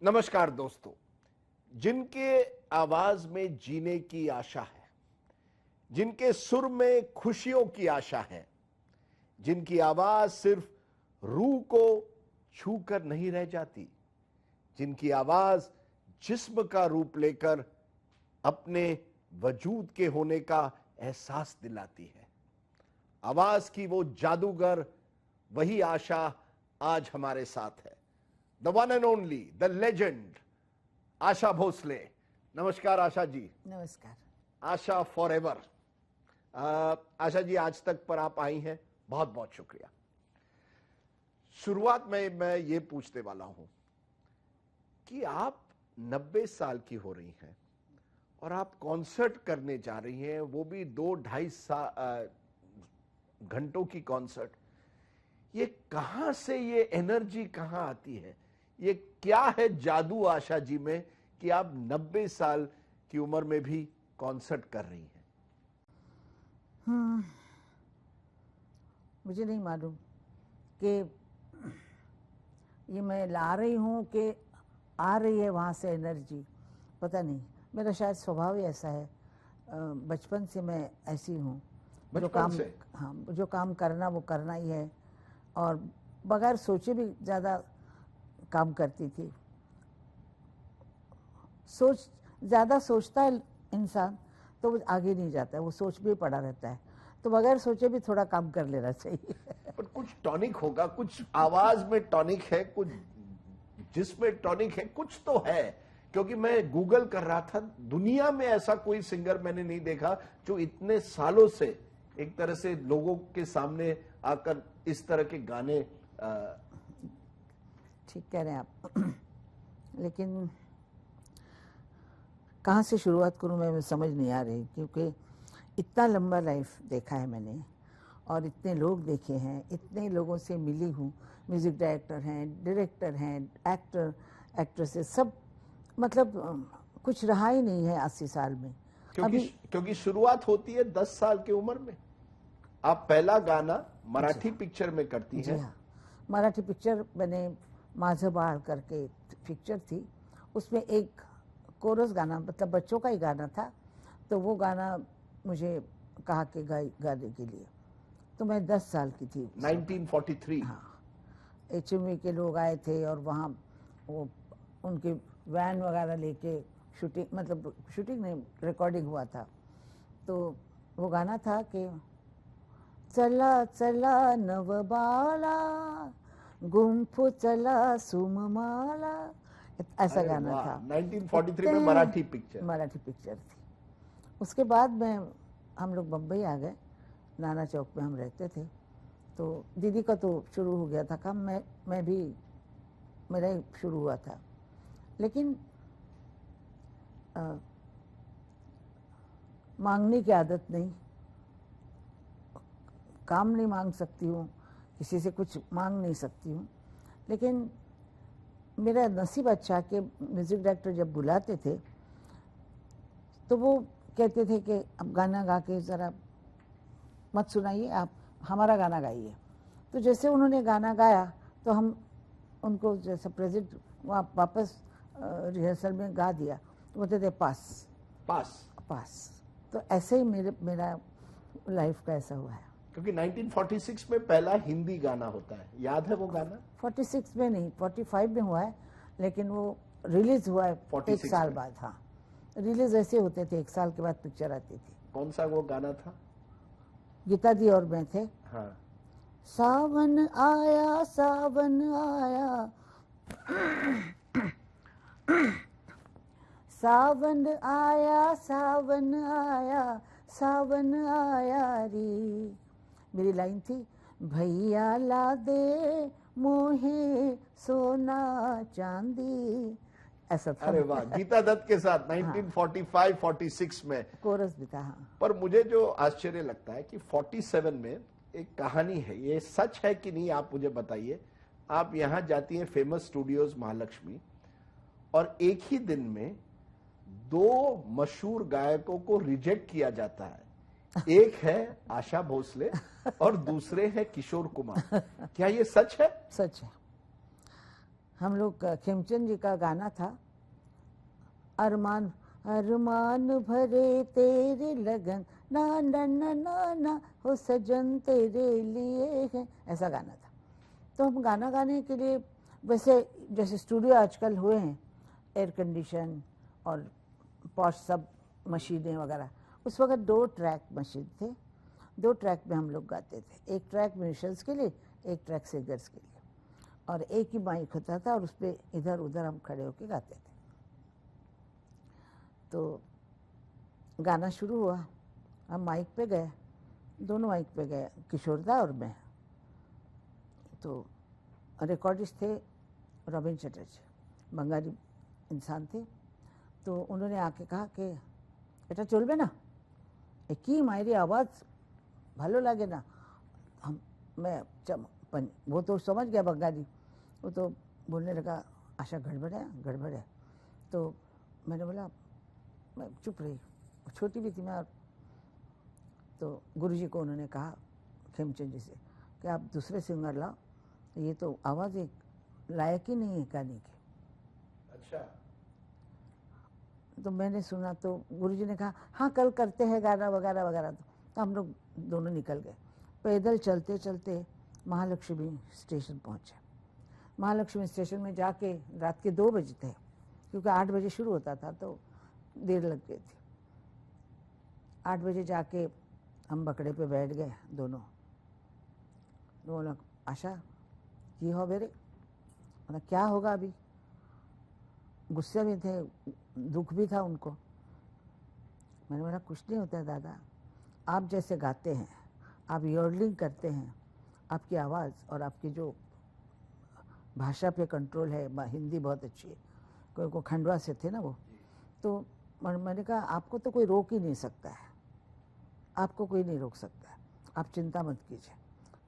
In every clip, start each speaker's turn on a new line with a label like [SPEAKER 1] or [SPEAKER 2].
[SPEAKER 1] नमस्कार दोस्तों। जिनके आवाज में जीने की आशा है, जिनके सुर में खुशियों की आशा है, जिनकी आवाज सिर्फ रूह को छूकर नहीं रह जाती, जिनकी आवाज जिस्म का रूप लेकर अपने वजूद के होने का एहसास दिलाती है, आवाज की वो जादूगर, वही आशा आज हमारे साथ है। The one and only, the legend Asha Bhosle. नमस्कार आशा जी।
[SPEAKER 2] नमस्कार।
[SPEAKER 1] आशा फॉर एवर। आशा जी, आज तक पर आप आई हैं, बहुत बहुत शुक्रिया। शुरुआत में मैं ये पूछने वाला हूं कि आप 90 साल की हो रही हैं और आप कॉन्सर्ट करने जा रही हैं, वो भी 2-2.5 घंटों की कॉन्सर्ट। ये कहां से ये एनर्जी कहां आती है? ये क्या है जादू आशा जी में कि आप 90 साल की उम्र में भी कॉन्सर्ट कर रही हैं?
[SPEAKER 2] मुझे नहीं मालूम कि ये मैं ला रही हूँ कि आ रही है वहाँ से एनर्जी, पता नहीं। मेरा शायद स्वभाव ही ऐसा है, बचपन से मैं ऐसी हूँ। जो काम, हाँ, जो काम करना वो करना ही है, और बगैर सोचे भी ज़्यादा काम करती थी। ज़्यादा सोचता है इंसान तो वो आगे नहीं जाता है, वो सोच भी पड़ा रहता है। तो बगैर सोचे भी थोड़ा काम कर लेना चाहिए।
[SPEAKER 1] पर कुछ टॉनिक होगा, कुछ आवाज में टॉनिक है, कुछ जिसमें टॉनिक है, कुछ तो है। क्योंकि मैं गूगल कर रहा था, दुनिया में ऐसा कोई सिंगर मैंने नहीं देखा जो इतने सालों से एक तरह से लोगों के सामने आकर इस तरह के गाने।
[SPEAKER 2] ठीक कह रहे हैं आप। लेकिन कहाँ से शुरुआत करूँ मैं समझ नहीं आ रही, क्योंकि इतना लंबा लाइफ देखा है मैंने और इतने लोग देखे हैं, इतने लोगों से मिली हूँ। म्यूजिक डायरेक्टर हैं, डायरेक्टर हैं, एक्टर एक्ट्रेसेस, सब, मतलब कुछ रहा ही नहीं है 80 साल में।
[SPEAKER 1] क्योंकि शुरुआत होती है 10 साल की उम्र में। आप पहला गाना मराठी पिक्चर में करती हैं।
[SPEAKER 2] हाँ, मराठी पिक्चर मैंने माझबाळ करके पिक्चर थी, उसमें एक कोरस गाना, मतलब बच्चों का ही गाना था, तो वो गाना मुझे कहा कि गाने के लिए। तो मैं 10 साल की थी।
[SPEAKER 1] 1943।
[SPEAKER 2] हाँ, HMV के लोग आए थे और वहाँ वो उनके वैन वगैरह लेके शूटिंग, मतलब शूटिंग नहीं, रिकॉर्डिंग हुआ था। तो वो गाना था कि चला चला नवबाला गुंफू चला सुममाला, ऐसा गाना था।
[SPEAKER 1] 1943 में मराठी
[SPEAKER 2] पिक्चर थी। उसके बाद हम लोग बम्बई आ गए, नाना चौक में हम रहते थे। तो दीदी का तो शुरू हो गया था काम, मैं भी, मेरा ही शुरू हुआ था। लेकिन मांगने की आदत नहीं, काम नहीं मांग सकती हूँ, किसी से कुछ मांग नहीं सकती हूँ। लेकिन मेरा नसीब अच्छा कि म्यूजिक डायरेक्टर जब बुलाते थे तो वो कहते थे कि अब गाना गा के ज़रा मत सुनाइए, आप हमारा गाना गाइए। तो जैसे उन्होंने गाना गाया तो हम उनको जैसे प्रेजेंट वापस रिहर्सल में गा दिया, तो बोलते थे पास
[SPEAKER 1] पास
[SPEAKER 2] पास। तो ऐसे ही मेरा लाइफ का ऐसा हुआ है।
[SPEAKER 1] क्योंकि 1946 में पहला हिंदी गाना होता है, याद है वो गाना?
[SPEAKER 2] 46 में नहीं, 45 में हुआ है, लेकिन वो रिलीज हुआ है 1 साल बाद। हाँ, रिलीज ऐसे होते थे, 1 साल के बाद पिक्चर आती थी।
[SPEAKER 1] कौन सा वो गाना था?
[SPEAKER 2] गीता दी और मैं थे।
[SPEAKER 1] हाँ।
[SPEAKER 2] सावन आया सावन आया सावन आया सावन आया सावन आया रे, मेरी लाइन थी, भैया ला दे मोहे सोना चांदी, ऐसा था।
[SPEAKER 1] अरे वाह, गीता दत्त के साथ 1945-46 में
[SPEAKER 2] कोरस भी था। हाँ।
[SPEAKER 1] पर मुझे जो आश्चर्य लगता है कि 47 में एक कहानी है, ये सच है कि नहीं आप मुझे बताइए। आप यहां जाती हैं फेमस स्टूडियोज महालक्ष्मी, और एक ही दिन में 2 मशहूर गायकों को रिजेक्ट किया जाता है। एक है आशा भोसले और दूसरे हैं किशोर कुमार। क्या ये सच है?
[SPEAKER 2] सच है। हम लोग खेमचंद जी का गाना था, अरमान अरमान भरे तेरे लगन ना ना ना ना ना हो सजन तेरे लिए है, ऐसा गाना था। तो हम गाना गाने के लिए वैसे जैसे स्टूडियो आजकल हुए हैं, एयर कंडीशन और पॉश सब मशीनें वगैरह, उस वक्त 2 ट्रैक मशीन थे, 2 ट्रैक में हम लोग गाते थे। एक ट्रैक म्यूजिशियंस के लिए, एक ट्रैक सिंगर्स के लिए, और एक ही माइक होता था और उस पर इधर उधर हम खड़े होकर गाते थे। तो गाना शुरू हुआ, हम माइक पे गए, दोनों माइक पे गए, किशोरदा और मैं। तो रिकॉर्डिस्ट थे रॉबिन चटर्जी, बंगाली इंसान थे। तो उन्होंने आके कहा कि बेटा चलबे ना, की मायरी आवाज़ भालो लागे ना। वो तो समझ गया बंगाली, वो तो बोलने लगा आशा गड़बड़ है। तो मैंने बोला, मैं चुप रही, छोटी भी थी मैं। तो गुरुजी को उन्होंने कहा खेमचंद जी से कि आप दूसरे सिंगर लाओ, ये तो आवाज़ एक लायक ही नहीं है गाने की।
[SPEAKER 1] अच्छा।
[SPEAKER 2] तो मैंने सुना तो गुरुजी ने कहा हाँ कल करते हैं गाना वगैरह वगैरह। तो हम लोग दोनों निकल गए, पैदल चलते चलते महालक्ष्मी स्टेशन पहुँचे। महालक्ष्मी स्टेशन में जाके रात के 2 बजे थे, क्योंकि 8 बजे शुरू होता था तो देर लग गई थी। 8 बजे जाके हम बकड़े पे बैठ गए दोनों। बोला आशा की हो बेरे, बोला क्या होगा अभी। गुस्से में थे, दुख भी था उनको। मैंने बोला कुछ नहीं होता है दादा, आप जैसे गाते हैं, आप यॉडलिंग करते हैं, आपकी आवाज़ और आपकी जो भाषा पे कंट्रोल है, हिंदी बहुत अच्छी है, कोई खंडवा से थे ना वो। तो मैंने कहा आपको तो कोई रोक ही नहीं सकता है, आपको कोई नहीं रोक सकता है, आप चिंता मत कीजिए।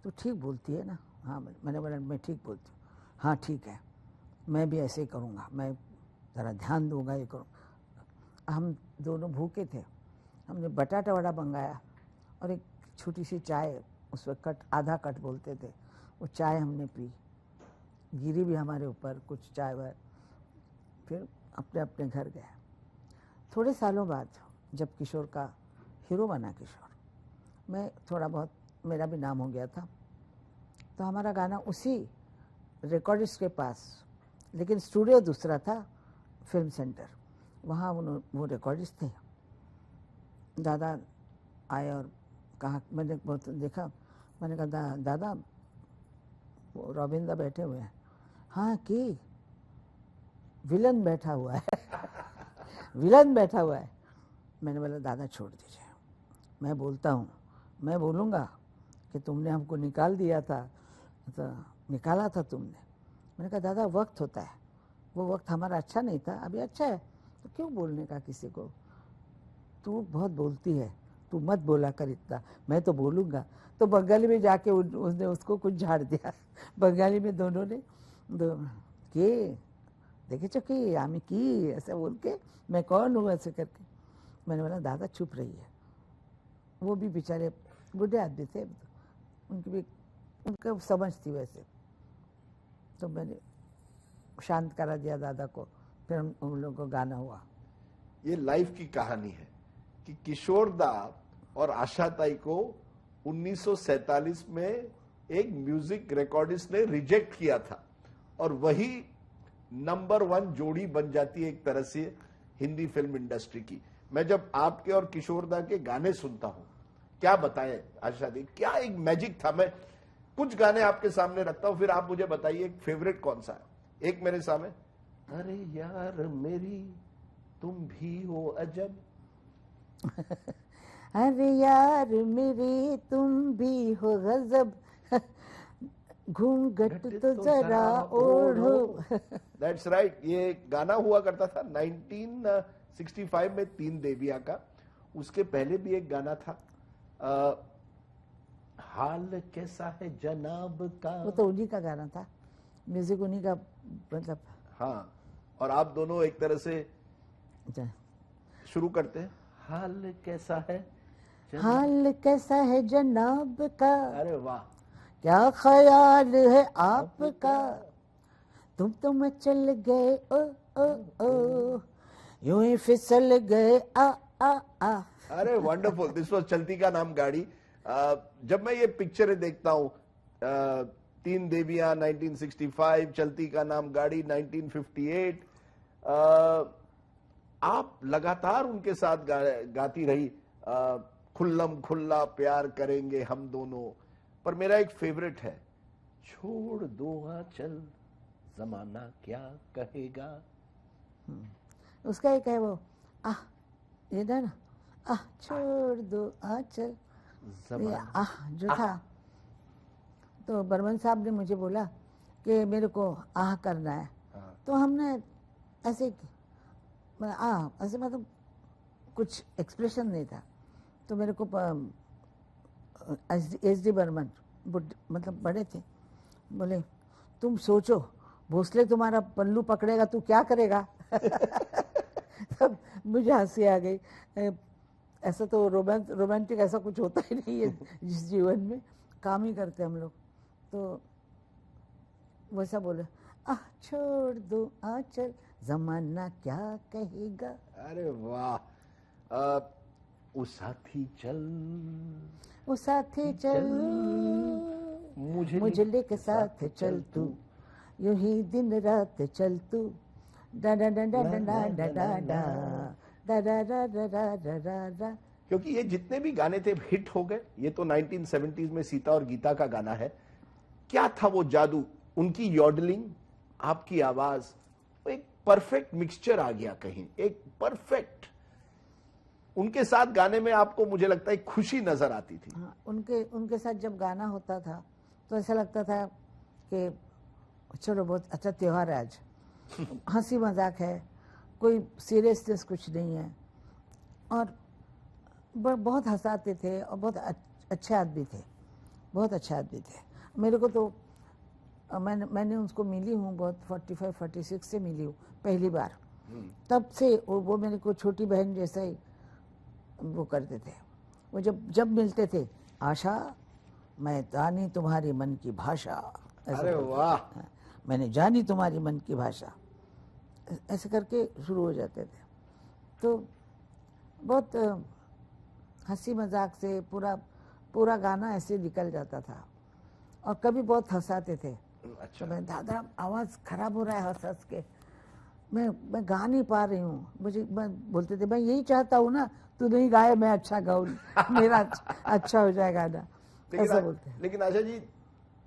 [SPEAKER 2] तो ठीक बोलती है ना। हाँ मैंने बोला मैं ठीक बोलती हूँ। हाँ ठीक है, मैं भी ऐसे ही करूँगा, मैं ज़रा ध्यान दूंगा, ये करूँ। हम दोनों भूखे थे, हमने बटाटा वड़ा मंगाया और एक छोटी सी चाय, उस वक्त कट, आधा कट बोलते थे, वो चाय हमने पी। गिरी भी हमारे ऊपर कुछ चाय वाय, फिर अपने अपने घर गए। थोड़े सालों बाद जब किशोर का हीरो बना किशोर, मैं थोड़ा बहुत, मेरा भी नाम हो गया था, तो हमारा गाना उसी रिकॉर्डिस्ट के पास, लेकिन स्टूडियो दूसरा था, फिल्म सेंटर, वहाँ वो रिकॉर्डिस्ट थे। दादा आए और कहा, मैंने बहुत देखा, मैंने कहा दादा वो रविंद्र बैठे हुए हैं। हाँ कि विलन बैठा हुआ है विलन बैठा हुआ है। मैंने बोला दादा छोड़ दीजिए, मैं बोलता हूँ, मैं बोलूँगा कि तुमने हमको निकाल दिया था, तो निकाला था तुमने। मैंने कहा दादा वक्त होता है, वो वक्त हमारा अच्छा नहीं था, अभी अच्छा है, तो क्यों बोलने का किसी को। तू बहुत बोलती है, तू मत बोला कर इतना, मैं तो बोलूँगा। तो बंगाली में जाके उसने उसको कुछ झाड़ दिया। बंगाली में दोनों ने के देखे चुकी आमी की ऐसे बोल के, मैं कौन हूँ ऐसे करके। मैंने बोला दादा चुप रही है। वो भी बेचारे बूढ़े आदमी थे, उनकी भी उनका समझ थी वैसे। तो मैंने शांत करा दिया दादा को, फिर हम लोगों को गाना हुआ।
[SPEAKER 1] ये लाइफ की कहानी है कि किशोर दा और आशा ताई को 1947 में एक म्यूजिक रिकॉर्डिस्ट ने रिजेक्ट किया था, और वही नंबर 1 जोड़ी बन जाती है एक तरह से हिंदी फिल्म इंडस्ट्री की। मैं जब आपके और किशोर दा के गाने सुनता हूं, क्या बताएं आशा दी, क्या एक मैजिक था। मैं कुछ गाने आपके सामने रखता हूं, फिर आप मुझे बताइए एक फेवरेट कौन सा है। एक मेरे सामने, अरे यार मेरी तुम भी हो अजब
[SPEAKER 2] अरे यार मेरे तुम भी हो गजब, घूंघट तो जरा ओढ़ो।
[SPEAKER 1] That's right. ये गाना हुआ करता था 1965 में, तीन देविया का। उसके पहले भी एक गाना था, हाल कैसा है जनाब का,
[SPEAKER 2] वो तो उन्हीं का गाना था, म्यूजिक उन्हीं का, मतलब।
[SPEAKER 1] हाँ, और आप दोनों एक तरह से शुरू करते हैं, हाल कैसा है
[SPEAKER 2] हाल कैसा है जनाब का,
[SPEAKER 1] अरे वाह,
[SPEAKER 2] क्या ख्याल है आपका, तुम तो मचल गए ओ ओ ओ, यूं ही फिसल गए आ आ आ।
[SPEAKER 1] अरे वंडरफुल, दिस वाज चलती का नाम गाड़ी। जब मैं ये पिक्चरें देखता हूँ, तीन देवियां 1965, चलती का नाम गाड़ी 1958, आप लगातार उनके साथ गाती रही। खुल्लम खुल्ला प्यार करेंगे हम दोनों, पर मेरा एक फेवरेट है, छोड़ दो आंचल जमाना क्या कहेगा।
[SPEAKER 2] उसका एक है वो आह, ये था ना, आह छोड़ दो आंचल, ये
[SPEAKER 1] जमाना
[SPEAKER 2] आह जो था। तो बर्मन साहब ने मुझे बोला कि मेरे को आह करना है।
[SPEAKER 1] हाँ।
[SPEAKER 2] तो हमने ऐसे ऐसे मतलब कुछ एक्सप्रेशन नहीं था। तो मेरे को एस डी बर्मन मतलब बड़े थे, बोले तुम सोचो भोसले तुम्हारा पल्लू पकड़ेगा तो क्या करेगा। तब मुझे हंसी आ गई। ऐसा तो रोमांटिक ऐसा कुछ होता ही नहीं है जिस जीवन में, काम ही करते हम लोग। तो वैसा बोले, आह छोड़ दो आंचल जमाना क्या कहेगा।
[SPEAKER 1] अरे वाह। ओ साथी चल,
[SPEAKER 2] वो साथे चल, मुझे लेके साथ चल तू, यूं ही दिन रात चल तू, डा डा डा डा डा डा डा डा डा डा डा डा डा डा डा डा।
[SPEAKER 1] क्योंकि ये जितने भी गाने थे हिट हो गए। ये तो 1970s में सीता और गीता का गाना है। क्या था वो जादू, उनकी यॉडलिंग, आपकी आवाज, एक परफेक्ट मिक्सचर आ गया कहीं, एक परफेक्ट। उनके साथ गाने में आपको मुझे लगता है खुशी नजर आती थी।
[SPEAKER 2] हाँ, उनके साथ जब गाना होता था तो ऐसा लगता था कि चलो बहुत अच्छा त्योहार है आज, हंसी मजाक है, कोई सीरियसनेस कुछ नहीं है, और बहुत हंसाते थे और बहुत अच्छे आदमी थे, बहुत अच्छे आदमी थे। मेरे को तो मैंने उनको मिली हूँ बहुत 45-46 से मिली हूँ पहली बार। तब से वो मेरे को छोटी बहन जैसा ही वो करते थे। वो जब मिलते थे, आशा मैं जानी तुम्हारी मन की भाषा, ऐसे
[SPEAKER 1] अरे
[SPEAKER 2] बोलते थे।
[SPEAKER 1] वाह।
[SPEAKER 2] हाँ, मैंने जानी तुम्हारी मन की भाषा, ऐसे करके शुरू हो जाते थे। तो बहुत हंसी मजाक से पूरा गाना ऐसे निकल जाता था, और कभी बहुत हंसाते थे।
[SPEAKER 1] अच्छा।
[SPEAKER 2] तो मैं दादा आवाज़ खराब हो रहा है हंस हंस के, मैं गा नहीं पा रही हूँ। मैं बोलते थे मैं यही चाहता हूँ ना, तू नहीं गाए मैं अच्छा गाऊँ, मेरा अच्छा हो जाए गाना, ऐसा बोलते हैं।
[SPEAKER 1] लेकिन आशा जी,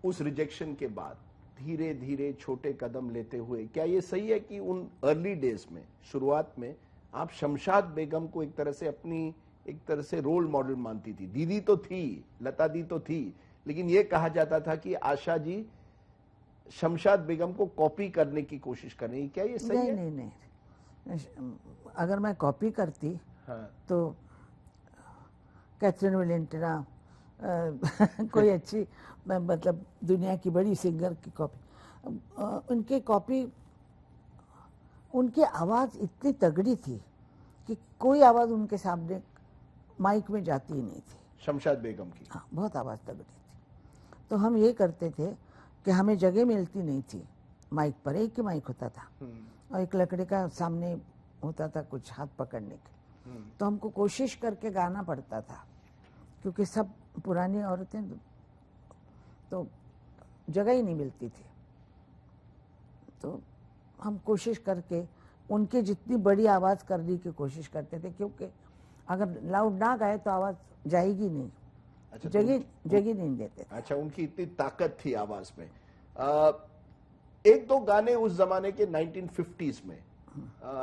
[SPEAKER 1] उस रिजेक्शन के बाद धीरे धीरे छोटे कदम लेते हुए, क्या ये सही है कि उन अर्ली डेज में, शुरुआत में, आप शमशाद बेगम को एक तरह से रोल मॉडल मानती थी? दीदी तो थी, लता दी तो थी, लेकिन ये कहा जाता था कि आशा जी शमशाद बेगम को कॉपी करने की कोशिश कर रही, क्या ये सही है?
[SPEAKER 2] नहीं, अगर मैं कॉपी करती
[SPEAKER 1] हाँ।
[SPEAKER 2] तो कैथरीन वैलेंटिना कोई अच्छी मतलब दुनिया की बड़ी सिंगर की कॉपी, उनकी आवाज़ इतनी तगड़ी थी कि कोई आवाज़ उनके सामने माइक में जाती ही नहीं थी।
[SPEAKER 1] शमशाद बेगम की?
[SPEAKER 2] हाँ, बहुत आवाज़ तगड़ी थी। तो हम ये करते थे कि हमें जगह मिलती नहीं थी माइक पर, एक ही माइक होता था और एक लकड़ी का सामने होता था कुछ हाथ पकड़ने के। तो हमको कोशिश करके गाना पड़ता था, क्योंकि सब पुरानी औरतें, तो जगह ही नहीं मिलती थी। तो हम कोशिश करके उनकी जितनी बड़ी आवाज़ करने की कोशिश करते थे, क्योंकि अगर लाउड ना गाए तो आवाज़ जाएगी नहीं।
[SPEAKER 1] अच्छा,
[SPEAKER 2] जगह नहीं देते थे।
[SPEAKER 1] अच्छा, उनकी इतनी ताकत थी आवाज में। एक दो गाने उस जमाने के 1950s में,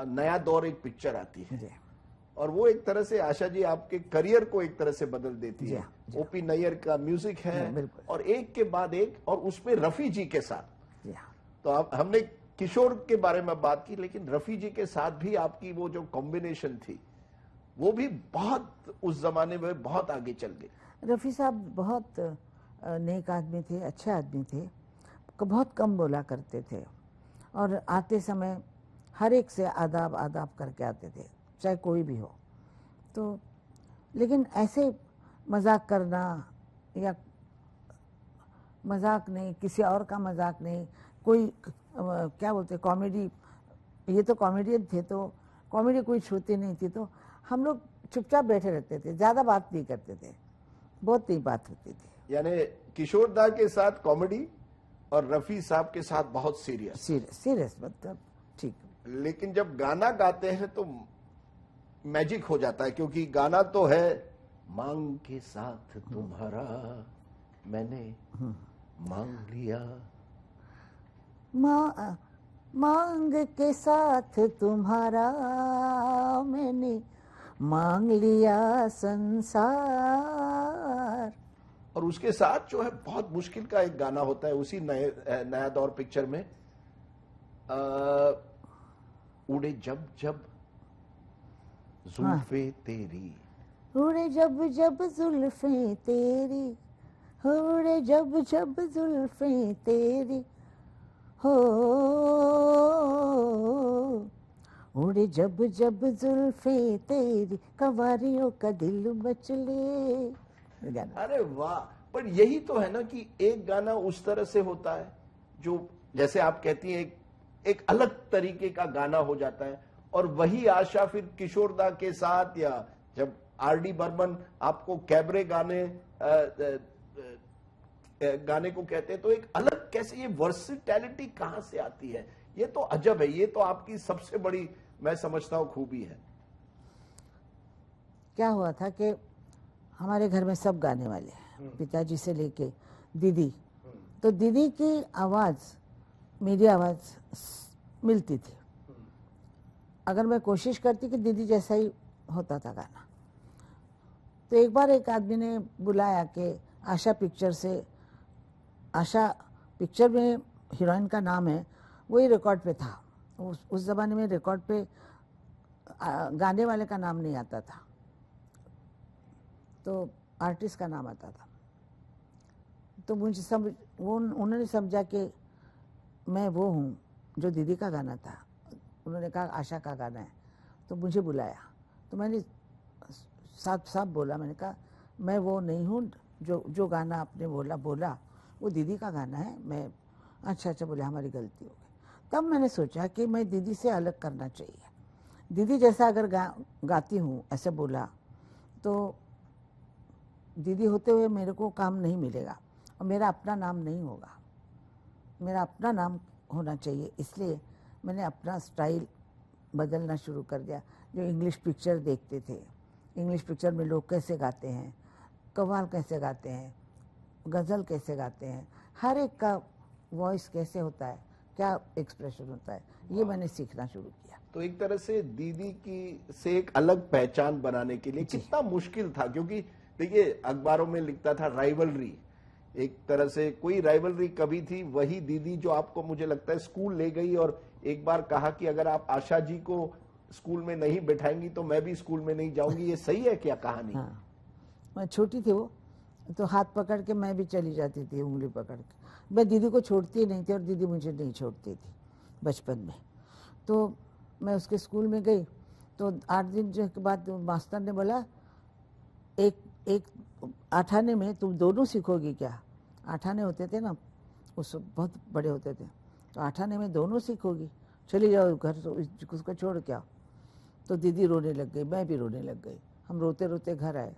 [SPEAKER 1] नया दौर एक पिक्चर आती है,
[SPEAKER 2] जी।
[SPEAKER 1] और वो एक तरह से आशा जी आपके करियर को एक तरह से बदल देती
[SPEAKER 2] जी
[SPEAKER 1] है।
[SPEAKER 2] हाँ, जी।
[SPEAKER 1] ओपी नैयर का म्यूजिक है,
[SPEAKER 2] जी, बिल्कुल।
[SPEAKER 1] और एक के बाद एक, और उसमें रफी जी के साथ।
[SPEAKER 2] जी हाँ।
[SPEAKER 1] तो हमने किशोर के बारे में बात की, लेकिन रफी जी के साथ भी आपकी वो जो कॉम्बिनेशन थी, वो भी बहुत उस जमाने में बहुत आगे चल गई।
[SPEAKER 2] रफ़ी साहब बहुत नेक आदमी थे, अच्छे आदमी थे, बहुत कम बोला करते थे, और आते समय हर एक से आदाब आदाब करके आते थे, चाहे कोई भी हो। तो लेकिन ऐसे मजाक करना, या मजाक नहीं, किसी और का मजाक नहीं, कोई क्या बोलते कॉमेडी, ये तो कॉमेडियन थे तो कॉमेडी कोई छूती नहीं थी, तो हम लोग चुपचाप बैठे रहते थे, ज़्यादा बात नहीं करते थे, बहुत नहीं बात होती थी।
[SPEAKER 1] यानी किशोर दा के साथ कॉमेडी और रफी साहब के साथ बहुत सीरियस।
[SPEAKER 2] सीरियस मतलब ठीक।
[SPEAKER 1] लेकिन जब गाना गाते हैं तो मैजिक हो जाता है, क्योंकि गाना तो है मांग के साथ तुम्हारा मैंने मांग लिया,
[SPEAKER 2] मांग के साथ तुम्हारा मैंने मांग लिया संसार।
[SPEAKER 1] और उसके साथ जो है बहुत मुश्किल का एक गाना होता है उसी नया दौर पिक्चर में, उड़े जब जब जुल्फे तेरी,
[SPEAKER 2] उड़े जब जब जुल्फे तेरी, उड़े जब जब जुल्फे तेरी, हो उड़े जब जब जुल्फे तेरी, कवारियों का दिल मचले।
[SPEAKER 1] अरे वाह। पर यही तो है ना कि एक गाना उस तरह से होता है जो जैसे आप कहती हैं एक अलग तरीके का गाना हो जाता है, और वही आशा फिर किशोर दा के साथ, या जब आर.डी. बर्मन आपको कैबरे गाने को कहते हैं, तो एक अलग कैसे ये वर्सिटैलिटी कहां से आती है, ये तो अजब है, ये तो आपकी सबसे बड़ी मैं समझता हूं खूबी है।
[SPEAKER 2] क्या हुआ था कि हमारे घर में सब गाने वाले हैं, पिताजी से लेके दीदी, तो दीदी की आवाज़ मेरी आवाज़ मिलती थी। अगर मैं कोशिश करती कि दीदी जैसा ही होता था गाना, तो एक बार एक आदमी ने बुलाया कि आशा पिक्चर से, आशा पिक्चर में हीरोइन का नाम है, वही रिकॉर्ड पे था। उस ज़माने में रिकॉर्ड पे गाने वाले का नाम नहीं आता था, तो आर्टिस्ट का नाम आता था। तो मुझे उन्होंने समझा कि मैं वो हूँ जो दीदी का गाना था। उन्होंने कहा आशा का गाना है, तो मुझे बुलाया। तो मैंने साफ साफ बोला, मैंने कहा मैं वो नहीं हूँ जो गाना आपने बोला वो दीदी का गाना है। मैं अच्छा बोले हमारी गलती हो गई। तब मैंने सोचा कि मैं दीदी से अलग करना चाहिए, दीदी जैसा अगर गाती हूँ ऐसे बोला तो दीदी होते हुए मेरे को काम नहीं मिलेगा और मेरा अपना नाम नहीं होगा, मेरा अपना नाम होना चाहिए। इसलिए मैंने अपना स्टाइल बदलना शुरू कर दिया। जो इंग्लिश पिक्चर देखते थे, इंग्लिश पिक्चर में लोग कैसे गाते हैं, कव्वाल कैसे गाते हैं, गज़ल कैसे गाते हैं, हर एक का वॉइस कैसे होता है, क्या एक्सप्रेशन होता है, ये मैंने सीखना शुरू किया।
[SPEAKER 1] तो एक तरह से दीदी की से एक अलग पहचान बनाने के लिए कितना मुश्किल था, क्योंकि देखिए अखबारों में लिखता था राइवलरी, एक तरह से कोई राइवलरी कभी थी, वही दीदी जो आपको मुझे लगता है स्कूल ले गई और एक बार कहा कि अगर आप आशा जी को स्कूल में नहीं बैठाएंगी तो मैं भी स्कूल में नहीं जाऊंगी। ये सही है क्या कहानी?
[SPEAKER 2] हाँ, मैं छोटी थी वो, तो हाथ पकड़ के मैं भी चली जाती थी, उंगली पकड़ के। मैं दीदी को छोड़ती नहीं थी और दीदी मुझे नहीं छोड़ती थी बचपन में। तो मैं उसके स्कूल में गई, तो 8 दिन के बाद मास्टर ने बोला एक आठाने में तुम दोनों सीखोगी क्या? आठाने होते थे ना, उस बहुत बड़े होते थे, तो आठाने में दोनों सीखोगी, चली जाओ घर, तो उसको छोड़ के आओ। तो दीदी रोने लग गई, मैं भी रोने लग गई। हम रोते रोते घर आए,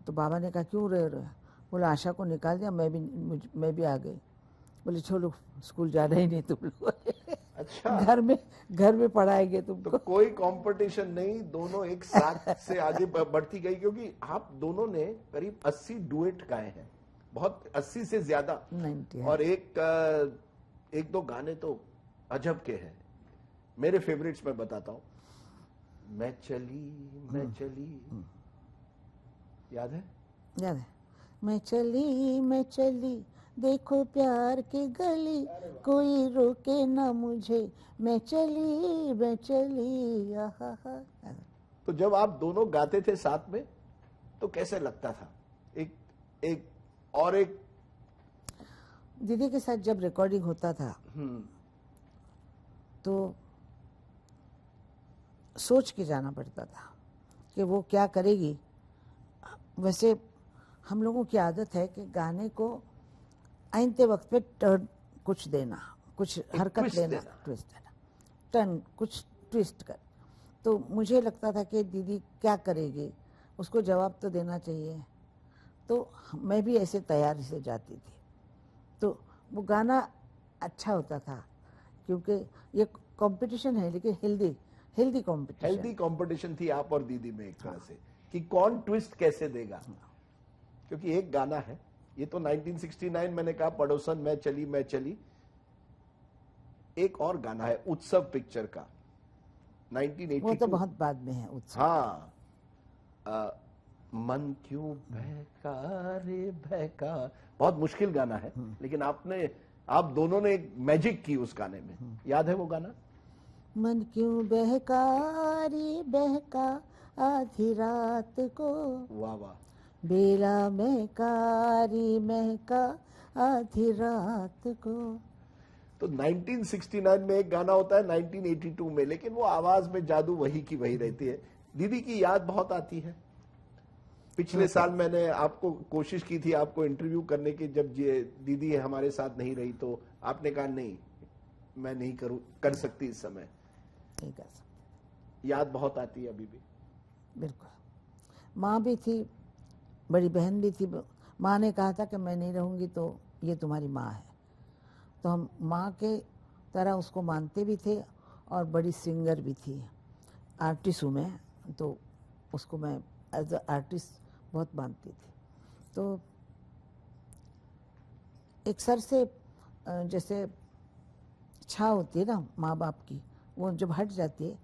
[SPEAKER 2] तो बाबा ने कहा क्यों रो रहे? बोला आशा को निकाल दिया, मैं भी आ गई। बोले छोड़ो, स्कूल जाना ही नहीं तुम लोग।
[SPEAKER 1] अच्छा,
[SPEAKER 2] घर में पढ़ाएंगे तुमको।
[SPEAKER 1] तो कोई कंपटीशन नहीं, दोनों एक साथ से आगे बढ़ती गई, क्योंकि आप दोनों ने करीब 80 डुएट गाए हैं, बहुत 80 से ज्यादा,
[SPEAKER 2] 90
[SPEAKER 1] और एक दो गाने तो अजब के हैं। मेरे फेवरेट्स मैं बताता हूं, मैं चली, याद है?
[SPEAKER 2] याद है। मैं चली देखो प्यार की गली, कोई रोके ना मुझे, मैं चली आहा।
[SPEAKER 1] तो जब आप दोनों गाते थे साथ में तो कैसे लगता था? एक
[SPEAKER 2] दीदी के साथ जब रिकॉर्डिंग होता था तो सोच के जाना पड़ता था कि वो क्या करेगी। वैसे हम लोगों की आदत है कि गाने को आइंदे वक्त पे टर्न कुछ देना, कुछ हरकत
[SPEAKER 1] twist
[SPEAKER 2] लेना,
[SPEAKER 1] देना।
[SPEAKER 2] ट्विस्ट देना, टर्न कुछ ट्विस्ट कर। तो मुझे लगता था कि दीदी क्या करेगी, उसको जवाब तो देना चाहिए। तो मैं भी ऐसे तैयारी से जाती थी। तो वो गाना अच्छा होता था, क्योंकि ये कंपटीशन है लेकिन हेल्दी
[SPEAKER 1] हेल्दी
[SPEAKER 2] कंपटीशन।
[SPEAKER 1] कंपटीशन थी आप और दीदी में एक तरह से, कि कौन ट्विस्ट कैसे देगा। क्योंकि एक गाना है, ये तो 1969 मैंने कहा, पड़ोसन मैं चली। एक और गाना है उत्सव पिक्चर का, 1982।
[SPEAKER 2] वो तो बहुत बाद में है उत्सव।
[SPEAKER 1] हाँ, मन क्यों बहका रे बहका, बहुत मुश्किल गाना है, लेकिन आप दोनों ने एक मैजिक की उस गाने में। याद है वो गाना?
[SPEAKER 2] मन क्यों बहका रे बहका आधी रात को,
[SPEAKER 1] वाह वाह।
[SPEAKER 2] बेला महकारी महका आधी रात को।
[SPEAKER 1] तो 1969 में एक गाना होता है, 1982 में, लेकिन वो आवाज में जादू वही की वही रहती है। दीदी की याद बहुत आती है। पिछले साल मैंने आपको कोशिश की थी आपको इंटरव्यू करने की, जब दीदी हमारे साथ नहीं रही, तो आपने कहा नहीं, मैं नहीं कर सकती इस समय।
[SPEAKER 2] नहीं कर सकते।
[SPEAKER 1] याद बहुत आती है अभी भी।
[SPEAKER 2] बिल्कुल। माँ भी थी, बड़ी बहन भी थी। माँ ने कहा था कि मैं नहीं रहूँगी तो ये तुम्हारी माँ है, तो हम माँ के तरह उसको मानते भी थे। और बड़ी सिंगर भी थी, आर्टिस्ट हूँ मैं, तो उसको मैं एज अ आर्टिस्ट बहुत मानती थी। तो एक सर से जैसे छाव होती है ना माँ बाप की, वो जब हट जाती है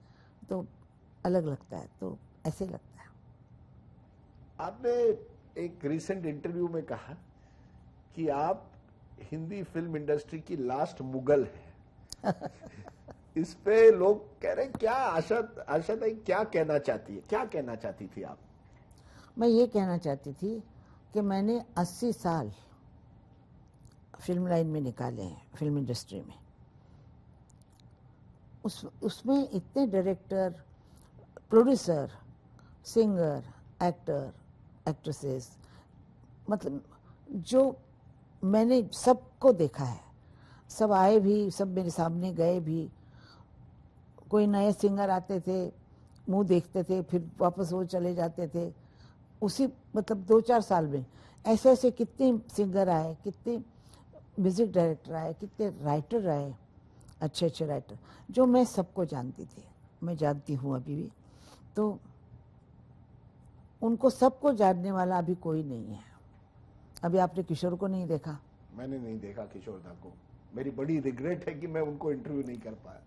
[SPEAKER 2] तो अलग लगता है, तो ऐसे लगता है।
[SPEAKER 1] आपने एक रिसेंट इंटरव्यू में कहा कि आप हिंदी फिल्म इंडस्ट्री की लास्ट मुगल है। इस पे लोग कह रहे हैं, क्या आशा ताई क्या कहना चाहती है, क्या कहना चाहती थी आप?
[SPEAKER 2] मैं ये कहना चाहती थी कि मैंने 80 साल फिल्म लाइन में निकाले हैं, फिल्म इंडस्ट्री में। उसमें इतने director, producer, singer, actor, actresses, मतलब जो मैंने सबको देखा है। सब आए भी, सब मेरे सामने गए भी। कोई नए सिंगर आते थे, मुंह देखते थे, फिर वापस वो चले जाते थे। उसी मतलब 2-4 साल में ऐसे ऐसे कितने सिंगर आए, कितने म्यूजिक डायरेक्टर आए, कितने राइटर आए, अच्छे अच्छे राइटर, जो मैं सबको जानती थी, मैं जानती हूँ अभी भी। तो उनको सबको जानने वाला अभी कोई नहीं है। अभी आपने किशोर को नहीं देखा।
[SPEAKER 1] मैंने नहीं देखा किशोर दा को, मेरी बड़ी रिग्रेट है कि मैं उनको इंटरव्यू नहीं कर पाया।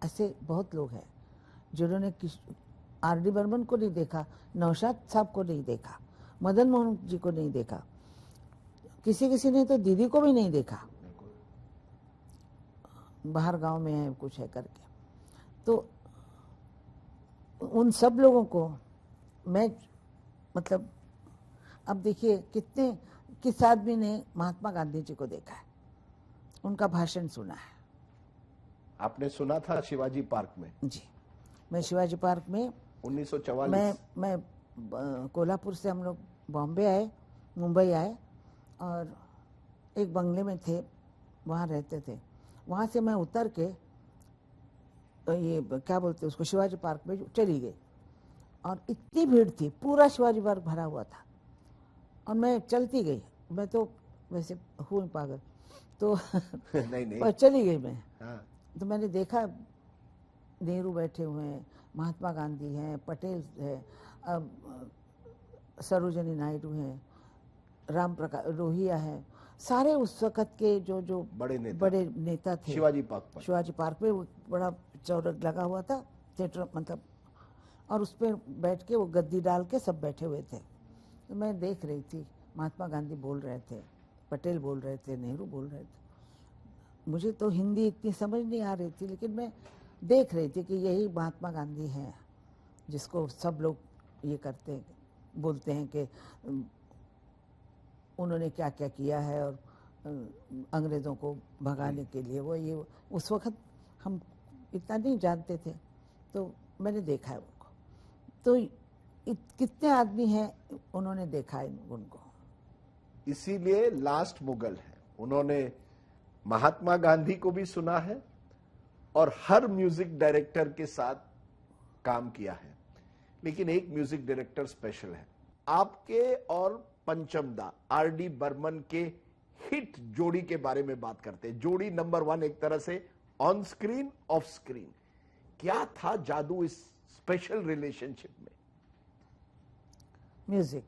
[SPEAKER 2] ऐसे बहुत लोग हैं जिन्होंने आर.डी. बर्मन को नहीं देखा, नौशाद साहब को नहीं देखा, मदन मोहन जी को नहीं देखा, किसी ने तो दीदी को भी नहीं देखा, बाहर गांव में है कुछ है करके। तो उन सब लोगों को मैं मतलब, अब देखिए किस आदमी ने महात्मा गांधी जी को देखा है, उनका भाषण सुना है।
[SPEAKER 1] आपने सुना था शिवाजी पार्क में?
[SPEAKER 2] जी, मैं शिवाजी पार्क में
[SPEAKER 1] 1944।
[SPEAKER 2] मैं कोल्हापुर से हम लोग बॉम्बे आए, मुंबई आए, और एक बंगले में थे, वहाँ रहते थे। वहाँ से मैं उतर के ये क्या बोलते हैं उसको, शिवाजी पार्क में चली गई। और इतनी भीड़ थी, पूरा शिवाजी पार्क भरा हुआ था, और मैं चलती गई। मैं तो वैसे हूँ पागल, तो
[SPEAKER 1] नहीं
[SPEAKER 2] चली गई मैं।
[SPEAKER 1] हाँ।
[SPEAKER 2] तो मैंने देखा नेहरू बैठे हुए हैं, महात्मा गांधी हैं, पटेल है, सरोजिनी नायडू हैं, राम प्रकाश लोहिया हैं, सारे उस वक़्त के जो बड़े नेता थे।
[SPEAKER 1] शिवाजी पार्क
[SPEAKER 2] में वो बड़ा चौरक लगा हुआ था, थिएटर मतलब, और उस पर बैठ के वो गद्दी डाल के सब बैठे हुए थे। तो मैं देख रही थी, महात्मा गांधी बोल रहे थे, पटेल बोल रहे थे, नेहरू बोल रहे थे। मुझे तो हिंदी इतनी समझ नहीं आ रही थी, लेकिन मैं देख रही थी कि यही महात्मा गांधी हैं जिसको सब लोग ये करते हैं, बोलते हैं कि उन्होंने क्या क्या किया है, और अंग्रेज़ों को भगाने के लिए वो ये। उस वक़्त हम इतना नहीं जानते थे, तो मैंने देखा है उनको। तो कितने आदमी हैं उन्होंने देखा है उनको।
[SPEAKER 1] इसीलिए लास्ट मुगल है। उन्होंने महात्मा गांधी को भी सुना है और हर म्यूजिक डायरेक्टर के साथ काम किया है, लेकिन एक म्यूजिक डायरेक्टर स्पेशल है। आपके और पंचम दा आर.डी. बर्मन के हिट जोड़ी के बारे में बात करते हैं। जोड़ी नंबर 1 एक तरह से ऑन स्क्रीन ऑफ स्क्रीन। क्या था जादू इस स्पेशल रिलेशनशिप में?
[SPEAKER 2] म्यूजिक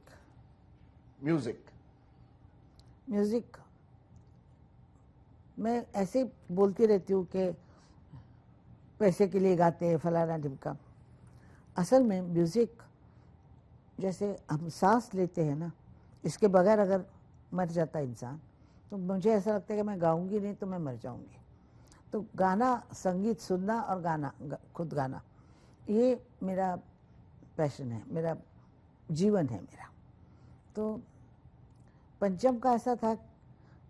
[SPEAKER 1] म्यूजिक
[SPEAKER 2] म्यूजिक मैं ऐसे बोलती रहती हूँ कि पैसे के लिए गाते हैं फलाना ढिमका। असल में म्यूजिक जैसे हम सांस लेते हैं ना, इसके बगैर अगर मर जाता इंसान तो मुझे ऐसा लगता है कि मैं गाऊंगी नहीं तो मैं मर जाऊंगी। तो गाना, संगीत सुनना और गाना, खुद गाना, ये मेरा पैशन है, मेरा जीवन है मेरा। तो पंचम का ऐसा था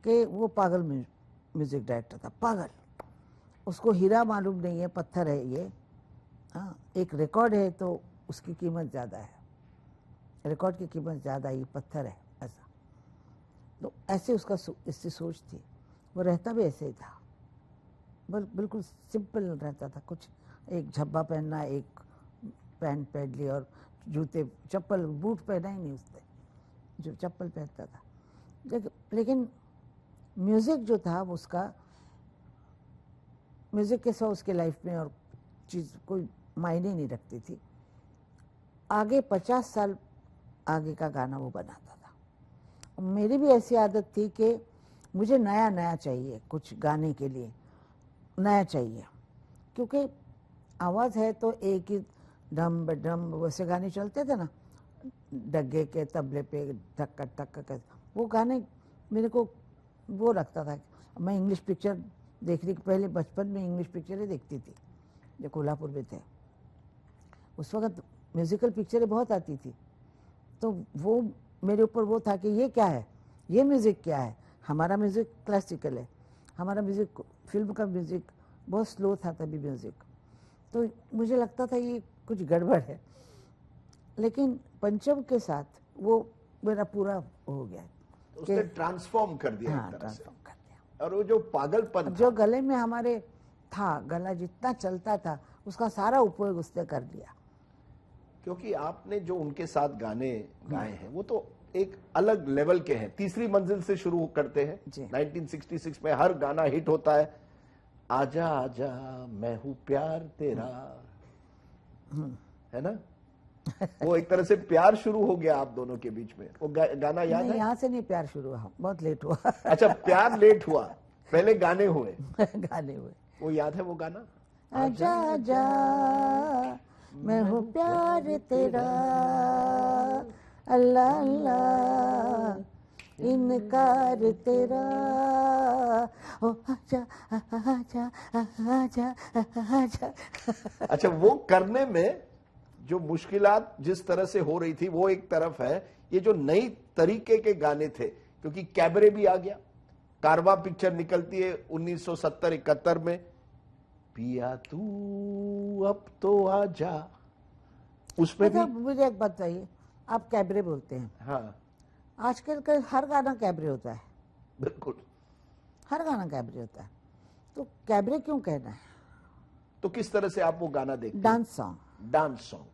[SPEAKER 2] कि वो पागल म्यूजिक डायरेक्टर था, पागल। उसको हीरा मालूम नहीं है, पत्थर है ये। हाँ, एक रिकॉर्ड है तो उसकी कीमत ज़्यादा है, रिकॉर्ड की कीमत ज़्यादा है, ये पत्थर है, ऐसा। तो ऐसे उसका इससे सोच थी। वो रहता भी ऐसे ही था, बिल्कुल सिंपल रहता था। कुछ एक झब्बा पहनना, एक पैंट पहन ली और जूते, चप्पल, बूट पहना ही नहीं उसने, जो चप्पल पहनता था। लेकिन म्यूज़िक जो था उसका, म्यूज़िक के साथ उसके लाइफ में और चीज़ कोई मायने नहीं रखती थी। आगे 50 साल आगे का गाना वो बनाता था। मेरी भी ऐसी आदत थी कि मुझे नया नया चाहिए, कुछ गाने के लिए नया चाहिए, क्योंकि आवाज़ है तो एक ही डम बडम वैसे गाने चलते थे ना, डग्गे के तबले पे धक्का धक्का, वो गाने मेरे को वो लगता था। मैं इंग्लिश पिक्चर देखने के पहले बचपन में इंग्लिश पिक्चरें देखती थी, जो कोल्हापुर में थे उस वक्त म्यूज़िकल पिक्चरें बहुत आती थी। तो वो मेरे ऊपर वो था कि ये क्या है, ये म्यूज़िक क्या है। हमारा म्यूज़िक क्लासिकल है, हमारा म्यूज़िक, फिल्म का म्यूज़िक बहुत स्लो था तभी म्यूज़िक। तो मुझे लगता था ये कुछ गड़बड़ है। लेकिन पंचम के साथ वो मेरा पूरा हो गया,
[SPEAKER 1] उसने ट्रांसफॉर्म कर दिया,
[SPEAKER 2] हाँ,
[SPEAKER 1] एक तरह से।
[SPEAKER 2] ट्रांसफॉर्म कर दिया।
[SPEAKER 1] और वो जो पागलपन
[SPEAKER 2] जो गले में हमारे था, गला जितना चलता था उसका सारा उपयोग उसने कर लिया।
[SPEAKER 1] क्योंकि आपने जो उनके साथ गाने गाए हैं वो तो एक अलग लेवल के हैं। तीसरी मंजिल से शुरू करते हैं। 1966 में हर गाना हिट होता है, आजा आजा मैं हूं प्यार तेरा, है ना। वो एक तरह से प्यार शुरू हो गया आप दोनों के बीच में। वो गाना याद है?
[SPEAKER 2] यहाँ से नहीं प्यार शुरू हुआ, बहुत लेट हुआ।
[SPEAKER 1] अच्छा, प्यार लेट हुआ, पहले गाने हुए।
[SPEAKER 2] गाने हुए।
[SPEAKER 1] वो याद है वो गाना?
[SPEAKER 2] आजा आजा मैं हूँ प्यार तेरा, अल्लाह अल्लाह इनकार तेरा, ओ आजा आजा आजा आजा।
[SPEAKER 1] अच्छा, वो करने में जो मुश्किलात जिस तरह से हो रही थी वो एक तरफ है, ये जो नई तरीके के गाने थे, क्योंकि कैबरे भी आ गया। कारवा पिक्चर निकलती है 1970-71 में, पिया तू अब तो आजा, उसमें भी।
[SPEAKER 2] मुझे एक बात बताइए, आप कैबरे बोलते हैं,
[SPEAKER 1] हाँ,
[SPEAKER 2] आजकल का हर गाना कैबरे होता है,
[SPEAKER 1] बिल्कुल
[SPEAKER 2] हर गाना कैबरे होता है। तो कैबरे क्यों कहना है?
[SPEAKER 1] तो किस तरह से आप वो गाना देखते हैं?
[SPEAKER 2] Dance song,
[SPEAKER 1] dance song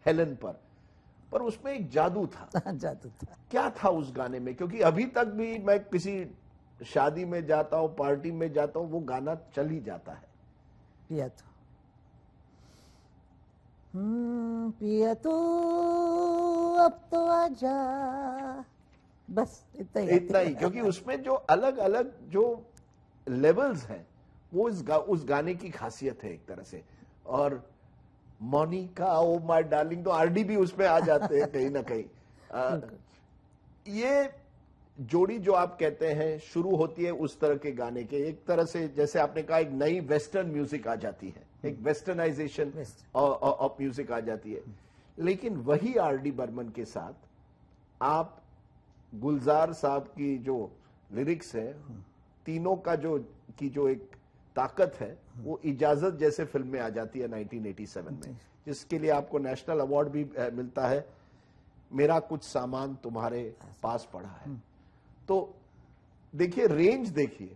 [SPEAKER 1] Helen पर उसमें एक जादू था।
[SPEAKER 2] जादू था।
[SPEAKER 1] क्या था उस गाने में? क्योंकि अभी तक भी मैं किसी शादी में जाता हूं, पार्टी में जाता हूं, वो गाना चल ही जाता है,
[SPEAKER 2] पिया तो पिया तो अब तो आजा, बस
[SPEAKER 1] इतना ही। क्योंकि उसमें जो अलग अलग जो लेवल्स हैं वो उस गाने की खासियत है एक तरह से। और मोनिका ओ माय डार्लिंग तो आर.डी. भी उसमें आ जाते हैं कहीं ना कहीं। ये जोड़ी जो आप कहते हैं शुरू होती है उस तरह के गाने के, एक तरह से जैसे आपने कहा एक नई वेस्टर्न म्यूजिक आ जाती है, एक वेस्टर्नाइजेशन ऑफ म्यूजिक आ जाती है। लेकिन वही आर.डी. बर्मन के साथ आप गुलजार साहब की जो लिरिक्स है, तीनों का जो एक ताकत है, वो इजाजत जैसे फिल्म में आ जाती है 1987 में, जिसके लिए आपको नेशनल अवार्ड भी मिलता है। मेरा कुछ सामान तुम्हारे पास पड़ा है। तो देखिए, रेंज देखिए,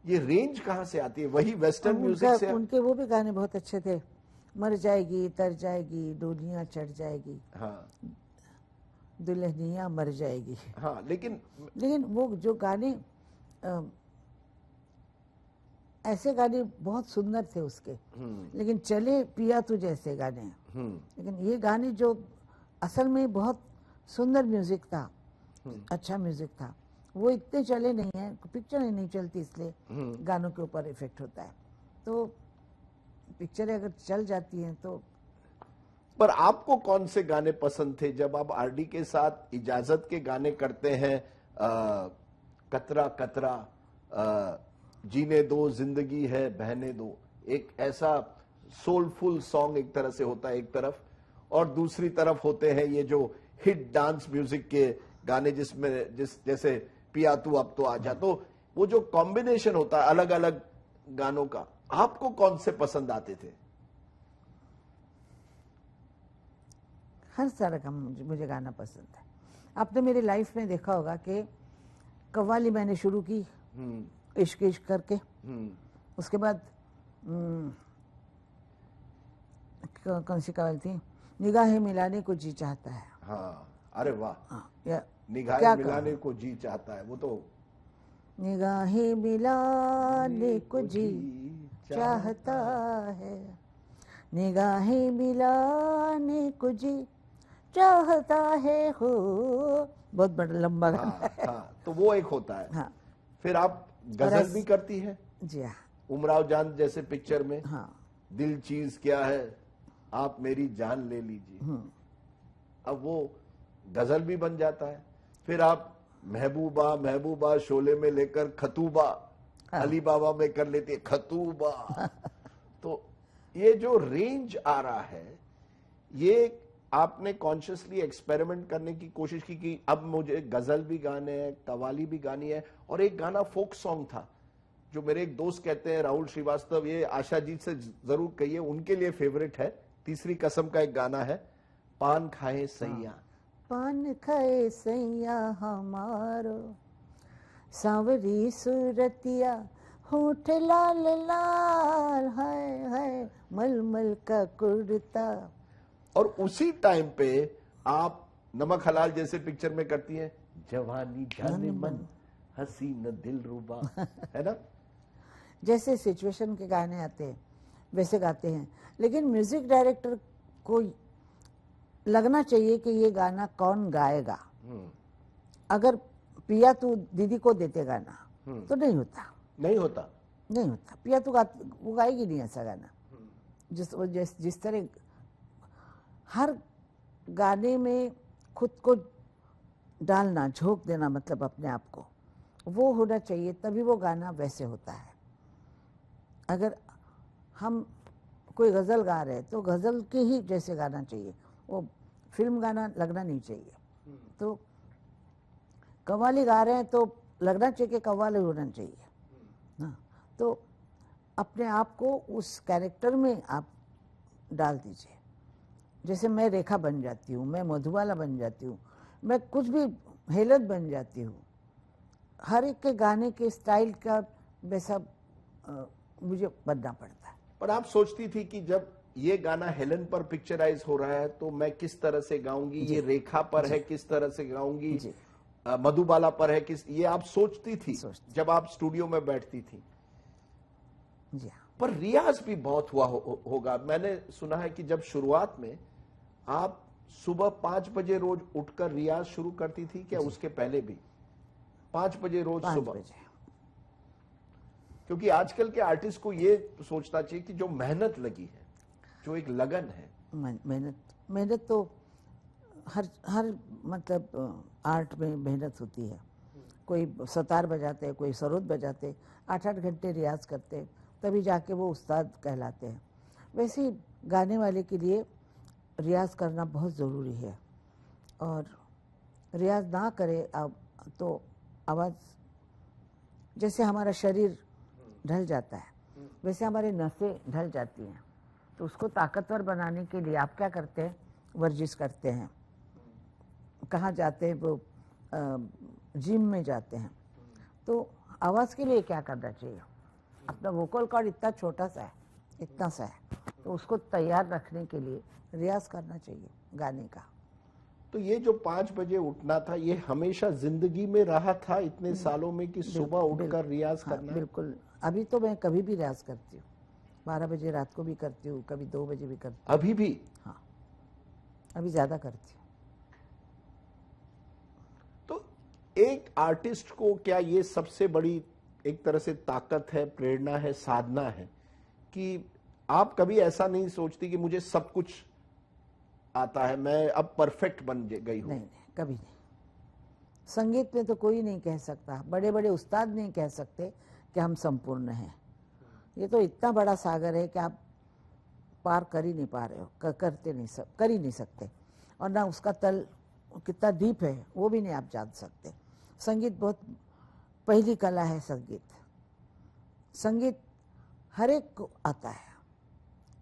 [SPEAKER 1] ये रेंज कहाँ से आती है? वही वेस्टर्न म्यूजिक से?
[SPEAKER 2] उनके वो भी गाने बहुत अच्छे थे, मर जाएगी तर जाएगी डोलियां चढ़ जाएगी,
[SPEAKER 1] हाँ
[SPEAKER 2] दुल्हनियां मर जाएगी।
[SPEAKER 1] हाँ,
[SPEAKER 2] लेकिन वो जो गाने ऐसे गाने बहुत सुंदर थे उसके, लेकिन चले पिया तू जैसे गाने। लेकिन ये गाने जो असल में बहुत सुंदर म्यूजिक था, अच्छा म्यूजिक था, वो इतने चले नहीं है, पिक्चरें नहीं चलती इसलिए गानों के ऊपर इफेक्ट होता है। तो पिक्चरें अगर चल जाती हैं तो।
[SPEAKER 1] पर आपको कौन से गाने पसंद थे जब आप आरडी के साथ इजाजत के गाने करते हैं? कतरा कतरा, जीने दो जिंदगी है बहने दो, एक ऐसा सोलफुल सॉन्ग एक तरह से होता है एक तरफ, और दूसरी तरफ होते हैं ये जो हिट डांस म्यूजिक के गाने जिसमें जैसे पिया तू अब तो आजा। तो वो जो कॉम्बिनेशन होता है अलग अलग गानों का, आपको कौन से पसंद आते थे?
[SPEAKER 2] हर तरह का मुझे गाना पसंद है। आपने मेरी लाइफ में देखा होगा कि कव्वाली मैंने शुरू की इश्क इश्क करके, उसके बाद कौन सी कव्वाली थी, निगाहें मिलाने को जी चाहता है।
[SPEAKER 1] हाँ, अरे वाह,
[SPEAKER 2] हाँ, या
[SPEAKER 1] निगाहें मिलाने को जी चाहता है, वो तो
[SPEAKER 2] निगाहें मिलाने को जी चाहता है, निगाहें मिलाने को जी चाहता है हो। बहुत बड़ा लंबा गाना है।
[SPEAKER 1] हाँ, तो वो एक होता है।
[SPEAKER 2] हाँ,
[SPEAKER 1] फिर आप गजल भी करती हैं?
[SPEAKER 2] जी हाँ।
[SPEAKER 1] उमराव जान जैसे पिक्चर में,
[SPEAKER 2] हाँ,
[SPEAKER 1] दिल चीज क्या है आप मेरी जान ले लीजिए, अब वो गजल भी बन जाता है। फिर आप महबूबा महबूबा शोले में लेकर खतूबा, अली बाबा में कर लेती है खतूबा। तो ये जो रेंज आ रहा है, ये आपने कॉन्शियसली एक्सपेरिमेंट करने की कोशिश की कि अब मुझे गजल भी गाने हैं, कव्वाली भी गानी है? और एक गाना फोक सॉन्ग था जो मेरे एक दोस्त कहते हैं राहुल श्रीवास्तव, ये आशा जी से जरूर कहिए, उनके लिए फेवरेट है, तीसरी कसम का एक गाना है, पान खाए सैया।
[SPEAKER 2] पान खाए सैया हमारो सांवरी सूरतिया, होठ लाल लाल हाय हाय मलमल का कुर्ता।
[SPEAKER 1] और उसी टाइम पे आप नमक हलाल जैसे पिक्चर में करती हैं, जवानी जाने मन हसीन दिल रुबा, है ना?
[SPEAKER 2] जैसे सिचुएशन के गाने आते हैं वैसे गाते हैं, लेकिन म्यूजिक डायरेक्टर को लगना चाहिए कि ये गाना कौन गाएगा। अगर पिया तू दीदी को देते गाना तो नहीं होता,
[SPEAKER 1] नहीं होता,
[SPEAKER 2] नहीं होता। पिया तू वो गाएगी नहीं ऐसा गाना। जिस तरह हर गाने में खुद को डालना, झोंक देना, मतलब अपने आप को, वो होना चाहिए, तभी वो गाना वैसे होता है। अगर हम कोई गज़ल गा रहे हैं तो गज़ल के ही जैसे गाना चाहिए, वो फिल्म गाना लगना नहीं चाहिए। तो कव्वाली गा रहे हैं तो लगना चाहिए कि कव्वाली होना चाहिए ना। तो अपने आप को उस कैरेक्टर में आप डाल दीजिए। जैसे मैं रेखा बन जाती हूँ, मैं मधुबाला बन जाती हूँ, मैं कुछ भी हेलत बन जाती हूँ। हर एक के गाने के स्टाइल का वैसा मुझे बनना पड़ता है।
[SPEAKER 1] पर आप सोचती थी कि जब ये गाना हेलन पर पिक्चराइज हो रहा है तो मैं किस तरह से गाऊंगी, ये रेखा पर है किस तरह से गाऊंगी, मधुबाला पर है किस, ये आप सोचती थी जब आप स्टूडियो में बैठती थी?
[SPEAKER 2] जी।
[SPEAKER 1] पर रियाज भी बहुत हुआ होगा। मैंने सुना है कि जब शुरुआत में आप सुबह 5 बजे रोज उठकर रियाज शुरू करती थी, क्या उसके पहले भी 5 बजे रोज
[SPEAKER 2] 5
[SPEAKER 1] सुबह?
[SPEAKER 2] बजे।
[SPEAKER 1] क्योंकि आजकल के आर्टिस्ट को ये सोचना चाहिए कि जो मेहनत लगी है, जो एक लगन है,
[SPEAKER 2] मेहनत तो हर मतलब आर्ट में मेहनत होती है। कोई सतार बजाते, कोई सरोद बजाते, 8-8 घंटे रियाज करते, तभी जाके वो उस्ताद कहलाते हैं। वैसे ही गाने वाले के लिए रियाज करना बहुत ज़रूरी है, और रियाज ना करे तो आवाज़, जैसे हमारा शरीर ढल जाता है वैसे हमारी नसें ढल जाती हैं। तो उसको ताकतवर बनाने के लिए आप क्या करते हैं? वर्जिश करते हैं। कहाँ जाते हैं? वो जिम में जाते हैं। तो आवाज़ के लिए क्या करना चाहिए? अपना वोकल कॉर्ड इतना छोटा सा है, इतना सा है, तो उसको तैयार रखने के लिए रियाज करना चाहिए गाने का।
[SPEAKER 1] तो ये जो 5 बजे उठना था, ये हमेशा जिंदगी में रहा था इतने सालों में कि सुबह उठकर रियाज
[SPEAKER 2] हाँ,
[SPEAKER 1] करना है?
[SPEAKER 2] बिल्कुल। अभी तो मैं कभी भी रियाज करती हूँ, 12 बजे रात को भी करती हूँ, कभी 2 बजे भी करती हूँ।
[SPEAKER 1] अभी भी?
[SPEAKER 2] हाँ, अभी ज्यादा करती हूँ।
[SPEAKER 1] तो एक आर्टिस्ट को क्या ये सबसे बड़ी एक तरह से ताकत है, प्रेरणा है, साधना है कि आप कभी ऐसा नहीं सोचती कि मुझे सब कुछ आता है, मैं अब परफेक्ट बन गई हूं?
[SPEAKER 2] नहीं नहीं, कभी नहीं। संगीत में तो कोई नहीं कह सकता, बड़े बड़े उस्ताद नहीं कह सकते कि हम संपूर्ण हैं। ये तो इतना बड़ा सागर है कि आप पार कर ही नहीं पा रहे हो, कर ही नहीं सकते, और ना उसका तल कितना डीप है वो भी नहीं आप जान सकते। संगीत बहुत पहली कला है। संगीत हर एक को आता है,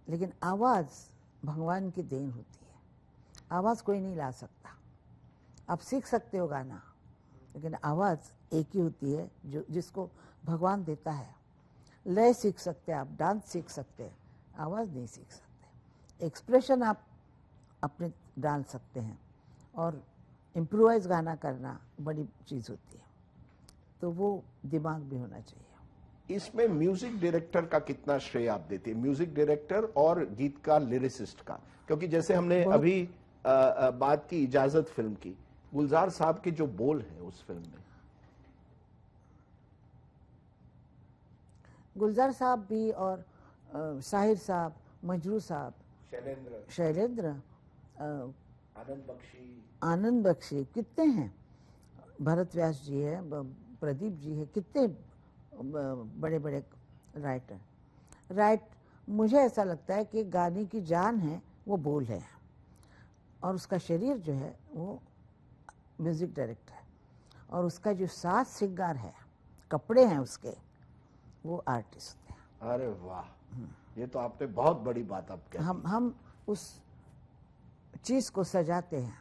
[SPEAKER 2] लेकिन आवाज़ भगवान की देन होती है। आवाज़ कोई नहीं ला सकता। आप सीख सकते हो गाना, लेकिन आवाज़ एक ही होती है जो जिसको भगवान देता है। लय सीख सकते हैं आप, डांस सीख सकते हैं, आवाज़ नहीं सीख सकते। एक्सप्रेशन आप अपने डाल सकते हैं, और इम्प्रोवाइज गाना करना बड़ी चीज़ होती है, तो वो दिमाग भी होना चाहिए।
[SPEAKER 1] इसमें म्यूजिक डायरेक्टर का कितना श्रेय आप देते हैं? म्यूजिक डायरेक्टर और गीतकार, लिरिसिस्ट का? क्योंकि जैसे हमने अभी बात की इजाजत फिल्म की, गुलजार साहब के जो बोल हैं उस फिल्म में,
[SPEAKER 2] गुलजार साहब भी और साहिर साहब, मजरू साहब, शैलेंद्र, आनंद बख्शी कितने हैं, भरत व्यास जी है, प्रदीप जी है, कितने बड़े बड़े राइटर। मुझे ऐसा लगता है कि गाने की जान है वो बोल है, और उसका शरीर जो है वो म्यूजिक डायरेक्टर है, और उसका जो साज श्रृंगार है, कपड़े हैं उसके, वो आर्टिस्ट होते हैं।
[SPEAKER 1] अरे वाह, ये तो आपने बहुत बड़ी बात अब कही।
[SPEAKER 2] हम उस चीज को सजाते हैं,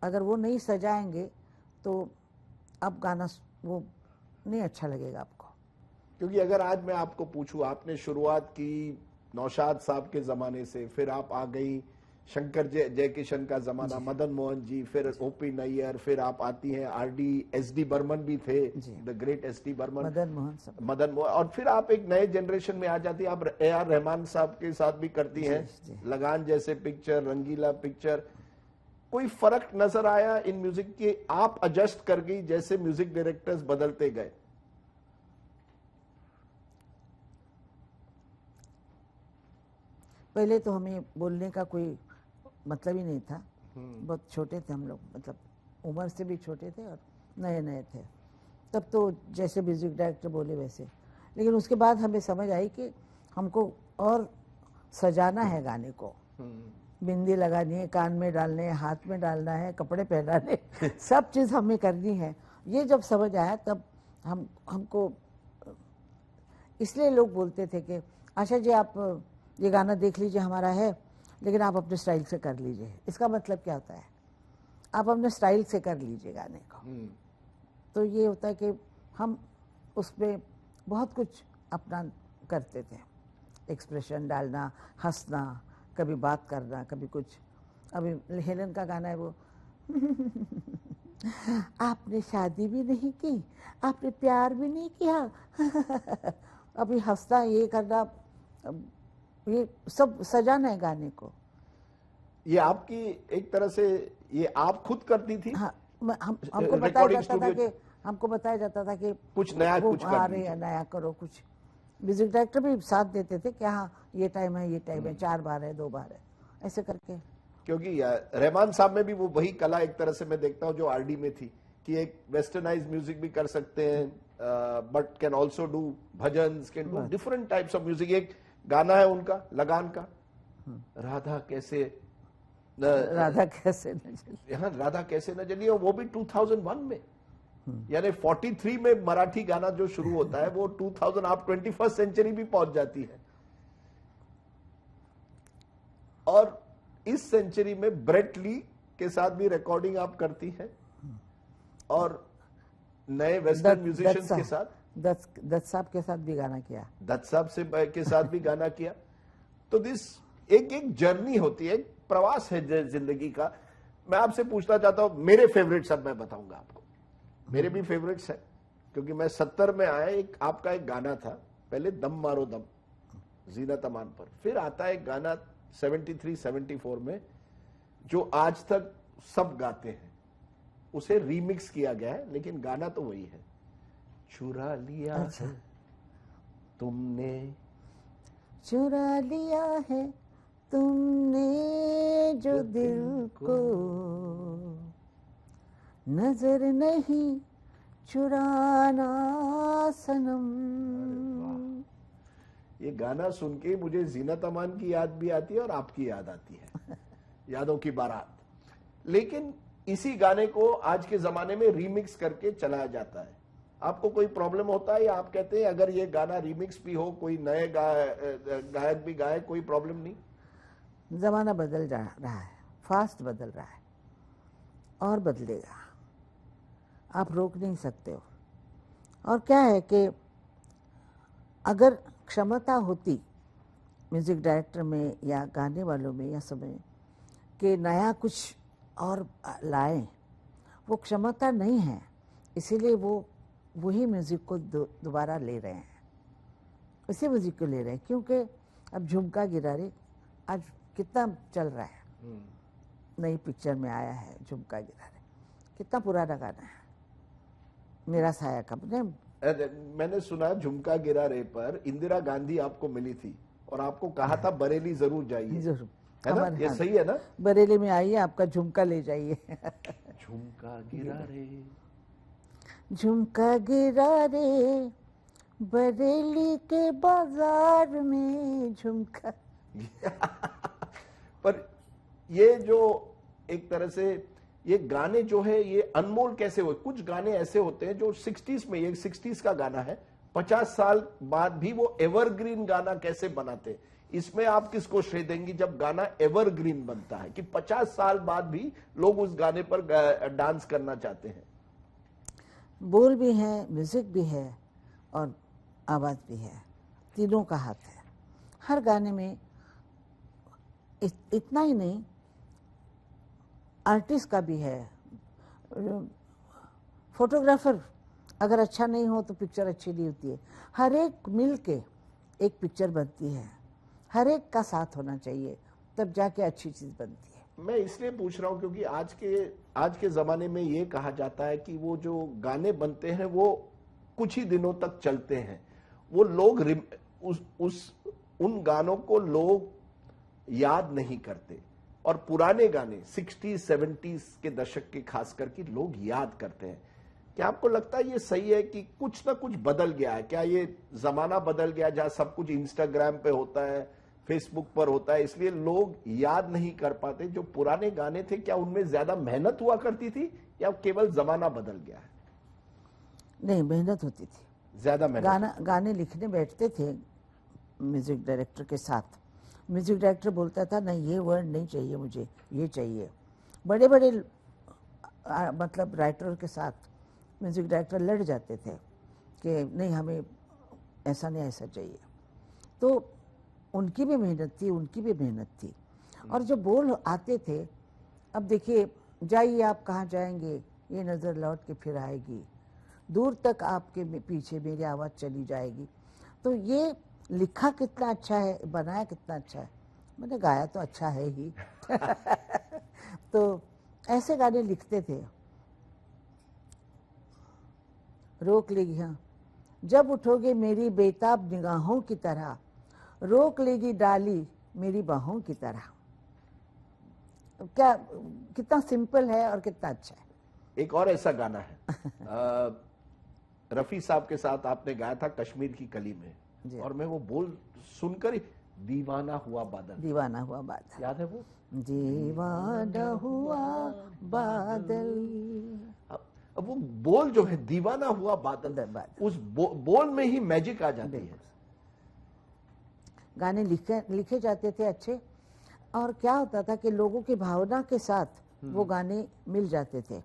[SPEAKER 2] अगर वो नहीं सजाएंगे तो अब गाना वो नहीं अच्छा लगेगा आपको।
[SPEAKER 1] क्योंकि अगर आज मैं आपको पूछूं, आपने शुरुआत की नौशाद साहब के जमाने से, फिर आप आ गई शंकर जयकिशन का जमाना, मदन मोहन जी, फिर ओपी नैयर, फिर आप आती हैं एसडी बर्मन भी थे, द ग्रेट एसडी बर्मन, मदन मोहन, और फिर आप एक नए जनरेशन में आ जाती हैं, आप AR रहमान साहब के साथ भी करती हैं, लगान जैसे पिक्चर, रंगीला पिक्चर। कोई फर्क नजर आया इन म्यूजिक के? आप एडजस्ट कर गई जैसे म्यूजिक डायरेक्टर्स बदलते गए?
[SPEAKER 2] पहले तो हमें बोलने का कोई मतलब ही नहीं था, बहुत छोटे थे हम लोग, मतलब उम्र से भी छोटे थे और नए नए थे, तब तो जैसे म्यूजिक डायरेक्टर बोले वैसे। लेकिन उसके बाद हमें समझ आई कि हमको और सजाना है गाने को, बिंदी लगानी है, कान में डालने है, हाथ में डालना है, कपड़े पहनाने, सब चीज़ हमें करनी है। ये जब समझ आया तब हमको, इसलिए लोग बोलते थे कि आशा जी आप ये गाना देख लीजिए हमारा है, लेकिन आप अपने स्टाइल से कर लीजिए। इसका मतलब क्या होता है? आप अपने स्टाइल से कर लीजिए गाने को। तो ये होता है कि हम उसमें बहुत कुछ अपना करते थे, एक्सप्रेशन डालना, हंसना, कभी बात करना, कभी कुछ। अभी हेलन का गाना है वो आपने शादी भी नहीं की, आपने प्यार भी नहीं किया अभी हंसना, ये करना, ये सब सजाना है गाने को।
[SPEAKER 1] ये आपकी एक तरह से ये आप खुद करती थी?
[SPEAKER 2] हाँ, हमको बताया जाता था कि
[SPEAKER 1] कुछ नया, कुछ
[SPEAKER 2] नया करो, कुछ। म्यूजिक डायरेक्टर भी साथ देते थे कि हाँ ये टाइम है, ये टाइम है, 4 बार है, 2 बार है, ऐसे करके।
[SPEAKER 1] क्योंकि रहमान साहब में भी वो वही कला एक तरह से मैं देखता हूँ जो आरडी में थी, कि एक वेस्टर्नाइज म्यूजिक भी कर सकते हैं, but can also do bhajans, can do different types of music. एक गाना है उनका, लगान का, राधा कैसे न जली, और वो भी 2001 में, यानी 43 में मराठी गाना जो शुरू होता है वो 2000, आप 21st सेंचुरी भी पहुंच जाती है। और इस सेंचुरी में ब्रेट ली के साथ भी रिकॉर्डिंग आप करती हैं, और नए वेस्टर्न म्यूजिशियंस के साथ।
[SPEAKER 2] दत्त साहब के साथ भी गाना किया।
[SPEAKER 1] दत्त साहब से के साथ भी गाना किया। तो दिस एक एक जर्नी होती है, एक प्रवास है जिंदगी का। मैं आपसे पूछना चाहता हूं, मेरे फेवरेट सब मैं बताऊंगा आपको, मेरे भी फेवरेट्स हैं, क्योंकि मैं 70 में आया, एक आपका एक गाना था पहले, दम मारो दम, जीनत अमान पर। फिर आता है एक गाना 73-74 में जो आज तक सब गाते हैं, उसे रीमिक्स किया गया है, लेकिन गाना तो वही है। चुरा लिया
[SPEAKER 2] अच्छा।
[SPEAKER 1] है तुमने,
[SPEAKER 2] चुरा लिया है तुमने जो दिल को, नजर नहीं चुराना सनम।
[SPEAKER 1] ये गाना सुन के मुझे जीनत अमान की याद भी आती है और आपकी याद आती है, यादों की बारात। लेकिन इसी गाने को आज के जमाने में रीमिक्स करके चलाया जाता है। आपको कोई प्रॉब्लम होता है, या आप कहते हैं अगर ये गाना रीमिक्स भी हो, कोई नए गायक भी गाए, कोई प्रॉब्लम नहीं?
[SPEAKER 2] ज़माना बदल रहा है, फास्ट बदल रहा है और बदलेगा, आप रोक नहीं सकते हो। और क्या है कि अगर क्षमता होती म्यूज़िक डायरेक्टर में या गाने वालों में या सब में कि नया कुछ और लाएं, वो क्षमता नहीं है, इसीलिए वो वही म्यूज़िक को दोबारा ले रहे हैं, उसी म्यूज़िक को ले रहे हैं। क्योंकि अब झुमका गिरा रे आज कितना चल रहा है, नई पिक्चर में आया है झुमका गिरा रे, कितना पुराना गाना है, मेरा साया कब ने।
[SPEAKER 1] मैंने सुना झुमका गिरा रे पर इंदिरा गांधी आपको मिली थी और आपको कहा था बरेली जरूर जाइए,
[SPEAKER 2] जरूर,
[SPEAKER 1] है ना? ये सही है ना?
[SPEAKER 2] बरेली में आइए, आपका झुमका ले जाइए।
[SPEAKER 1] झुमका गिरा रे,
[SPEAKER 2] झुमका गिरा रे बरेली के बाजार में झुमका।
[SPEAKER 1] पर ये जो एक तरह से ये गाने जो है ये अनमोल कैसे हुए? कुछ गाने ऐसे होते हैं जो 60s में, ये 60s का गाना है, 50 साल बाद भी वो एवरग्रीन गाना कैसे बनाते? इसमें आप किसको श्रेय देंगी जब गाना एवरग्रीन बनता है कि 50 साल बाद भी लोग उस गाने पर डांस करना चाहते हैं?
[SPEAKER 2] बोल भी है, म्यूजिक भी है और आवाज भी है, तीनों का हाथ है हर गाने में। इतना ही नहीं, आर्टिस्ट का भी है, फोटोग्राफर अगर अच्छा नहीं हो तो पिक्चर अच्छी नहीं होती है। हर एक मिल के एक पिक्चर बनती है, हर एक का साथ होना चाहिए, तब जाके अच्छी चीज बनती है।
[SPEAKER 1] मैं इसलिए पूछ रहा हूं क्योंकि आज के जमाने में ये कहा जाता है कि वो जो गाने बनते हैं वो कुछ ही दिनों तक चलते हैं, वो लोग उन गानों को लोग याद नहीं करते, और पुराने गाने 60s 70s के दशक के खास करके लोग याद करते हैं। क्या आपको लगता है ये सही है कि कुछ ना कुछ बदल गया है? क्या ये जमाना बदल गया जहां सब कुछ इंस्टाग्राम पे होता है, फेसबुक पर होता है, इसलिए लोग याद नहीं कर पाते? जो पुराने गाने थे क्या उनमें ज्यादा मेहनत हुआ करती थी या केवल जमाना बदल गया है?
[SPEAKER 2] नहीं, मेहनत होती थी,
[SPEAKER 1] ज्यादा मेहनत।
[SPEAKER 2] गाने लिखने बैठते थे म्यूजिक डायरेक्टर के साथ, म्यूजिक डायरेक्टर बोलता था नहीं ये वर्ड नहीं चाहिए मुझे, ये चाहिए। बड़े बड़े मतलब राइटर के साथ म्यूजिक डायरेक्टर लड़ जाते थे कि नहीं हमें ऐसा नहीं, ऐसा चाहिए। तो उनकी भी मेहनत थी, उनकी भी मेहनत थी। और जो बोल आते थे, अब देखिए, जाइए आप कहाँ जाएंगे, ये नज़र लौट के फिर आएगी, दूर तक आपके पीछे मेरी आवाज़ चली जाएगी। तो ये लिखा कितना अच्छा है, बनाया कितना अच्छा है, मैंने गाया तो अच्छा है ही। तो ऐसे गाने लिखते थे। रोक लेगी, हाँ, जब उठोगे मेरी बेताब निगाहों की तरह, रोक लेगी डाली मेरी बाहों की तरह। क्या कितना सिंपल है और कितना अच्छा है।
[SPEAKER 1] एक और ऐसा गाना है रफी साहब के साथ आपने गाया था कश्मीर की कली में, और मैं वो बोल सुनकर ही दीवाना हुआ बादल।
[SPEAKER 2] दीवाना हुआ बादल,
[SPEAKER 1] याद है वो?
[SPEAKER 2] दीवाना हुआ बादल।
[SPEAKER 1] अब वो बोल जो है दीवाना हुआ बादल, उस बोल में ही मैजिक आ जाती है।
[SPEAKER 2] गाने लिखे जाते थे अच्छे, और क्या होता था कि लोगों की भावना के साथ वो गाने मिल जाते थे।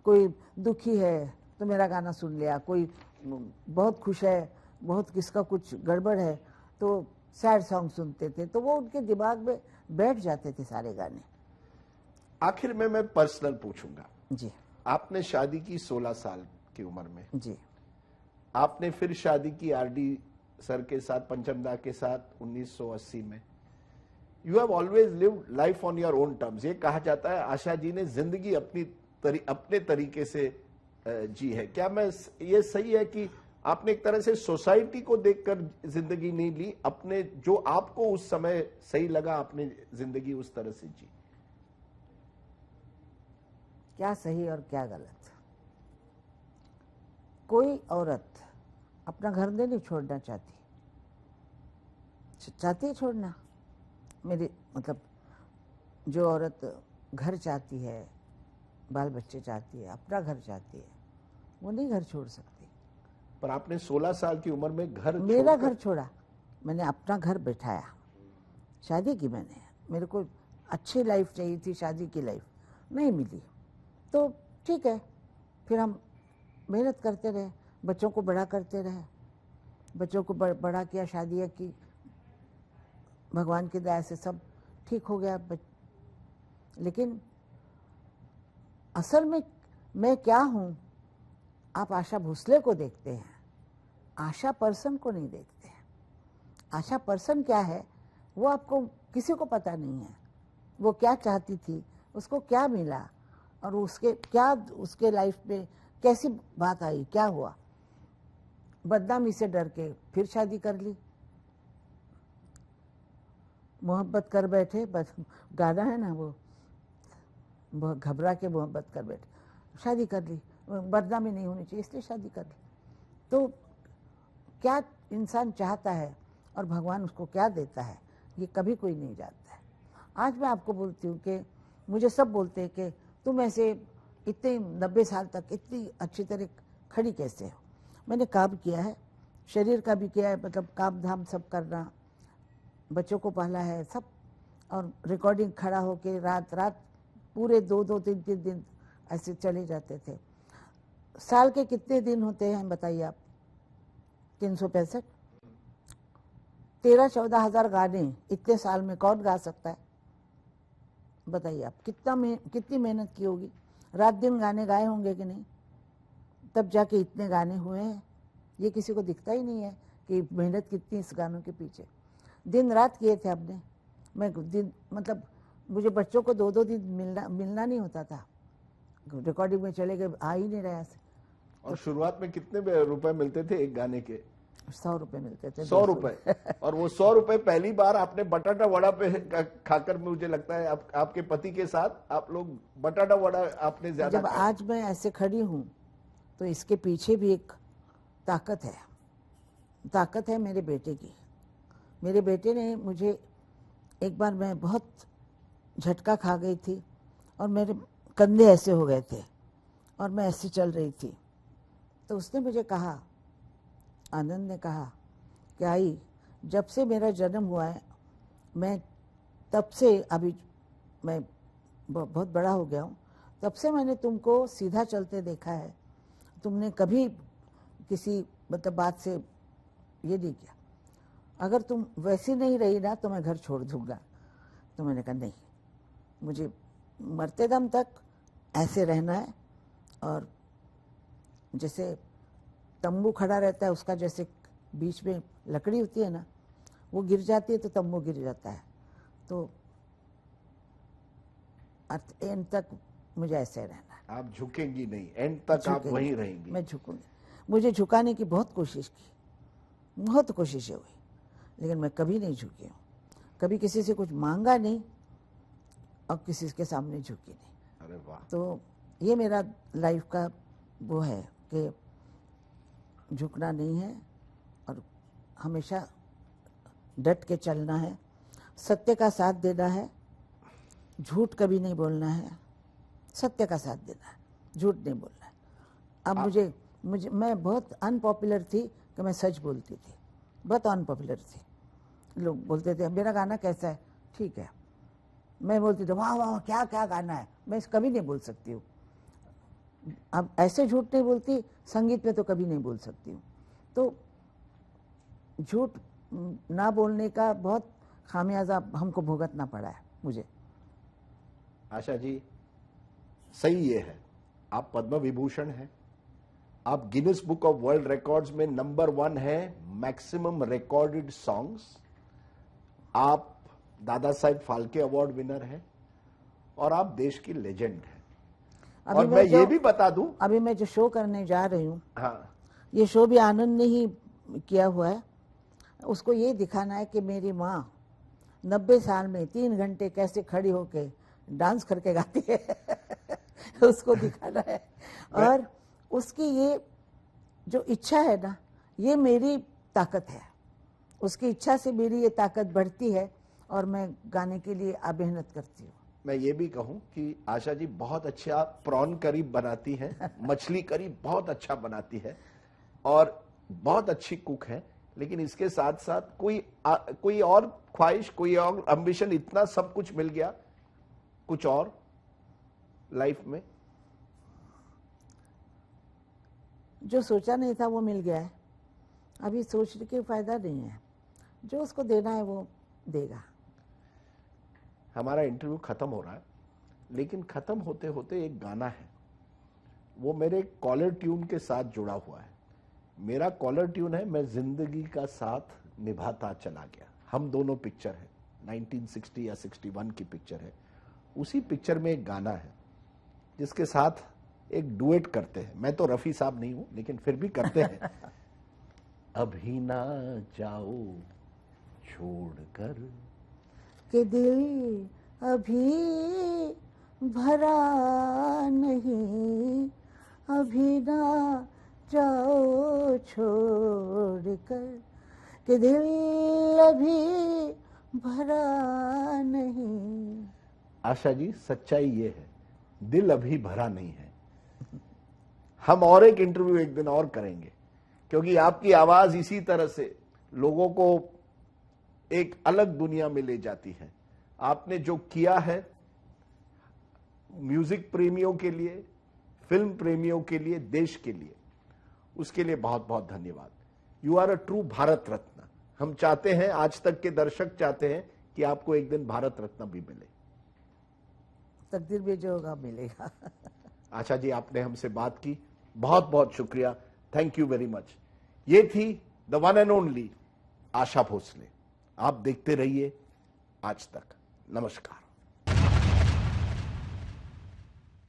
[SPEAKER 2] कोई दुखी है तो मेरा गाना सुन लिया, कोई बहुत खुश है, बहुत किसका कुछ गड़बड़ है, तो सैड सॉन्ग सुनते थे, तो वो उनके दिमाग में बैठ जाते थे सारे गाने।
[SPEAKER 1] आखिर में मैं पर्सनल पूछूंगा,
[SPEAKER 2] जी
[SPEAKER 1] आपने शादी की 16 साल की उम्र में,
[SPEAKER 2] जी।
[SPEAKER 1] आपने फिर शादी की आरडी सर के साथ, पंचमदा के साथ 1980 में। You have always lived life on your own terms. ये कहा जाता है आशा जी ने जिंदगी अपने तरीके से जी है। क्या मैं ये सही है कि आपने एक तरह से सोसाइटी को देखकर जिंदगी नहीं ली, अपने जो आपको उस समय सही लगा आपने जिंदगी उस तरह से जी?
[SPEAKER 2] क्या सही और क्या गलत? कोई औरत अपना घर नहीं छोड़ना चाहती, चाहती है छोड़ना। मेरी मतलब जो औरत घर चाहती है, बाल बच्चे चाहती है, अपना घर चाहती है, वो नहीं घर छोड़ सकती।
[SPEAKER 1] पर आपने 16 साल की उम्र में घर
[SPEAKER 2] मेरा घर छोड़ा, मैंने अपना घर बैठाया, शादी की मैंने। मेरे को अच्छी लाइफ चाहिए थी, शादी की लाइफ नहीं मिली, तो ठीक है, फिर हम मेहनत करते रहे, बच्चों को बड़ा करते रहे, बच्चों को बड़ा किया, शादियाँ की, भगवान की दया से सब ठीक हो गया। लेकिन असल में मैं क्या हूँ, आप आशा भोसले को देखते हैं, आशा पर्सन को नहीं देखते हैं। आशा पर्सन क्या है वो आपको किसी को पता नहीं है। वो क्या चाहती थी, उसको क्या मिला, और उसके क्या, उसके लाइफ में कैसी बात आई, क्या हुआ। बदनामी से डर के फिर शादी कर ली, मोहब्बत कर बैठे, बस गाना है ना वो, घबरा के मोहब्बत कर बैठे, शादी कर ली। बदनामी नहीं होनी चाहिए इसलिए शादी कर ली। तो क्या इंसान चाहता है और भगवान उसको क्या देता है, ये कभी कोई नहीं जानता है। आज मैं आपको बोलती हूँ कि मुझे सब बोलते हैं कि तुम ऐसे इतने 90 साल तक इतनी अच्छी तरह खड़ी कैसे हो। मैंने काम किया है, शरीर का भी किया है, मतलब काम धाम सब करना, बच्चों को पाला है सब, और रिकॉर्डिंग खड़ा होके रात रात पूरे 2-2, 3-3 दिन ऐसे चले जाते थे। साल के कितने दिन होते हैं बताइए आप? 365। 13-14 हज़ार गाने इतने साल में कौन गा सकता है बताइए आप? कितनी मेहनत की होगी, रात दिन गाने गाए होंगे कि नहीं, तब जाके इतने गाने हुए हैं। ये किसी को दिखता ही नहीं है कि मेहनत कितनी इस गानों के पीछे। दिन रात किए थे हमने। मैं दिन मतलब मुझे बच्चों को 2-2 दिन मिलना नहीं होता था, रिकॉर्डिंग में चले गए, आ ही नहीं रहा से।
[SPEAKER 1] और शुरुआत में कितने रुपए मिलते थे एक गाने के?
[SPEAKER 2] 100 रुपए मिलते थे।
[SPEAKER 1] 100 रुपए। और वो 100 रुपए पहली बार आपने बटाटा वड़ा पे खाकर, मुझे लगता है आपके पति के साथ आप लोग बटाटा वड़ा आपने ज्यादा
[SPEAKER 2] जब आज मैं ऐसे खड़ी हूँ तो इसके पीछे भी एक ताकत है। ताकत है मेरे बेटे की। मेरे बेटे ने मुझे, एक बार मैं बहुत झटका खा गई थी और मेरे कंधे ऐसे हो गए थे और मैं ऐसे चल रही थी, तो उसने मुझे कहा, आनंद ने कहा कि आई, जब से मेरा जन्म हुआ है, मैं तब से अभी मैं बहुत बड़ा हो गया हूँ, तब से मैंने तुमको सीधा चलते देखा है, तुमने कभी किसी मतलब बात से ये नहीं किया। अगर तुम वैसी नहीं रही ना तो मैं घर छोड़ दूंगा। तो मैंने कहा नहीं, मुझे मरते दम तक ऐसे रहना है। और जैसे तंबू खड़ा रहता है, उसका जैसे बीच में लकड़ी होती है ना, वो गिर जाती है तो तंबू गिर जाता है, तो एंड तक मुझे ऐसे रहना है।
[SPEAKER 1] आप झुकेंगी नहीं, एंड तक आप वहीं रहेंगी?
[SPEAKER 2] मैं झुकूंगी। मुझे झुकाने की बहुत कोशिश की, बहुत कोशिशें हुई, लेकिन मैं कभी नहीं झुकी हूँ। कभी किसी से कुछ मांगा नहीं और किसी के सामने झुकी नहीं।
[SPEAKER 1] अरे वाह।
[SPEAKER 2] तो ये मेरा लाइफ का वो है कि झुकना नहीं है और हमेशा डट के चलना है, सत्य का साथ देना है, झूठ कभी नहीं बोलना है, सत्य का साथ देना है, झूठ नहीं बोलना है। अब मुझे मैं बहुत अनपॉपुलर थी कि मैं सच बोलती थी, बहुत अनपॉपुलर थी। लोग बोलते थे मेरा गाना कैसा है, ठीक है, मैं बोलती थी वाह वाह क्या क्या गाना है। मैं कभी नहीं बोल सकती हूँ, अब ऐसे झूठ नहीं बोलती, संगीत में तो कभी नहीं बोल सकती हूँ। तो झूठ ना बोलने का बहुत खामियाजा हमको भुगतना पड़ा है मुझे।
[SPEAKER 1] आशा जी, सही ये है, आप पद्म विभूषण हैं, आप Guinness book of world records में नंबर 1 है मैक्सिमम रिकॉर्डेड सॉन्ग्स, आप दादा साहेब फाल्के अवार्ड विनर हैं और आप देश की लेजेंड हैं। और मैं ये भी बता दूं,
[SPEAKER 2] अभी मैं जो शो करने जा रही हूँ,
[SPEAKER 1] हाँ,
[SPEAKER 2] ये शो भी आनंद ने ही किया हुआ है। उसको ये दिखाना है कि मेरी माँ 90 साल में 3 घंटे कैसे खड़ी होके डांस करके गाती है उसको दिखाना है। और उसकी ये जो इच्छा है ना, ये मेरी ताकत है। उसकी इच्छा से मेरी ये ताकत बढ़ती है और मैं गाने के लिए मेहनत करती हूँ।
[SPEAKER 1] मैं ये भी कहूं कि आशा जी बहुत अच्छा प्रॉन करी बनाती हैं, मछली करी बहुत अच्छा बनाती है और बहुत अच्छी कुक है। लेकिन इसके साथ साथ कोई और ख्वाहिश, कोई और एम्बिशन, इतना सब कुछ मिल गया, कुछ और लाइफ में?
[SPEAKER 2] जो सोचा नहीं था वो मिल गया है। अभी सोचने के फायदा नहीं है, जो उसको देना है वो देगा।
[SPEAKER 1] हमारा इंटरव्यू खत्म हो रहा है, लेकिन खत्म होते होते एक गाना है, वो मेरे कॉलर ट्यून के साथ जुड़ा हुआ है। मेरा कॉलर ट्यून है मैं जिंदगी का साथ निभाता चला गया। हम दोनों पिक्चर है, 1960 या 61 की पिक्चर है। उसी पिक्चर में एक गाना है जिसके साथ एक डुएट करते हैं। मैं तो रफी साहब नहीं हूं, लेकिन फिर भी करते हैं। अभी ना जाओ छोड़कर
[SPEAKER 2] कि दिल अभी भरा नहीं, अभी ना जाओ छोड़कर, कि दिल अभी भरा नहीं।
[SPEAKER 1] आशा जी, सच्चाई ये है, दिल अभी भरा नहीं है। हम और एक इंटरव्यू एक दिन और करेंगे, क्योंकि आपकी आवाज इसी तरह से लोगों को एक अलग दुनिया में ले जाती है। आपने जो किया है म्यूजिक प्रेमियों के लिए, फिल्म प्रेमियों के लिए, देश के लिए, उसके लिए बहुत बहुत धन्यवाद। You are a true Bharat Ratna. हम चाहते हैं, आज तक के दर्शक चाहते हैं कि आपको एक दिन भारत रत्न भी मिले।
[SPEAKER 2] तकदीर में जो होगा मिलेगा।
[SPEAKER 1] आशा जी, आपने हमसे बात की, बहुत बहुत शुक्रिया, थैंक यू वेरी मच। ये थी the one and only Asha Bhosle. आप देखते रहिए आज तक। नमस्कार।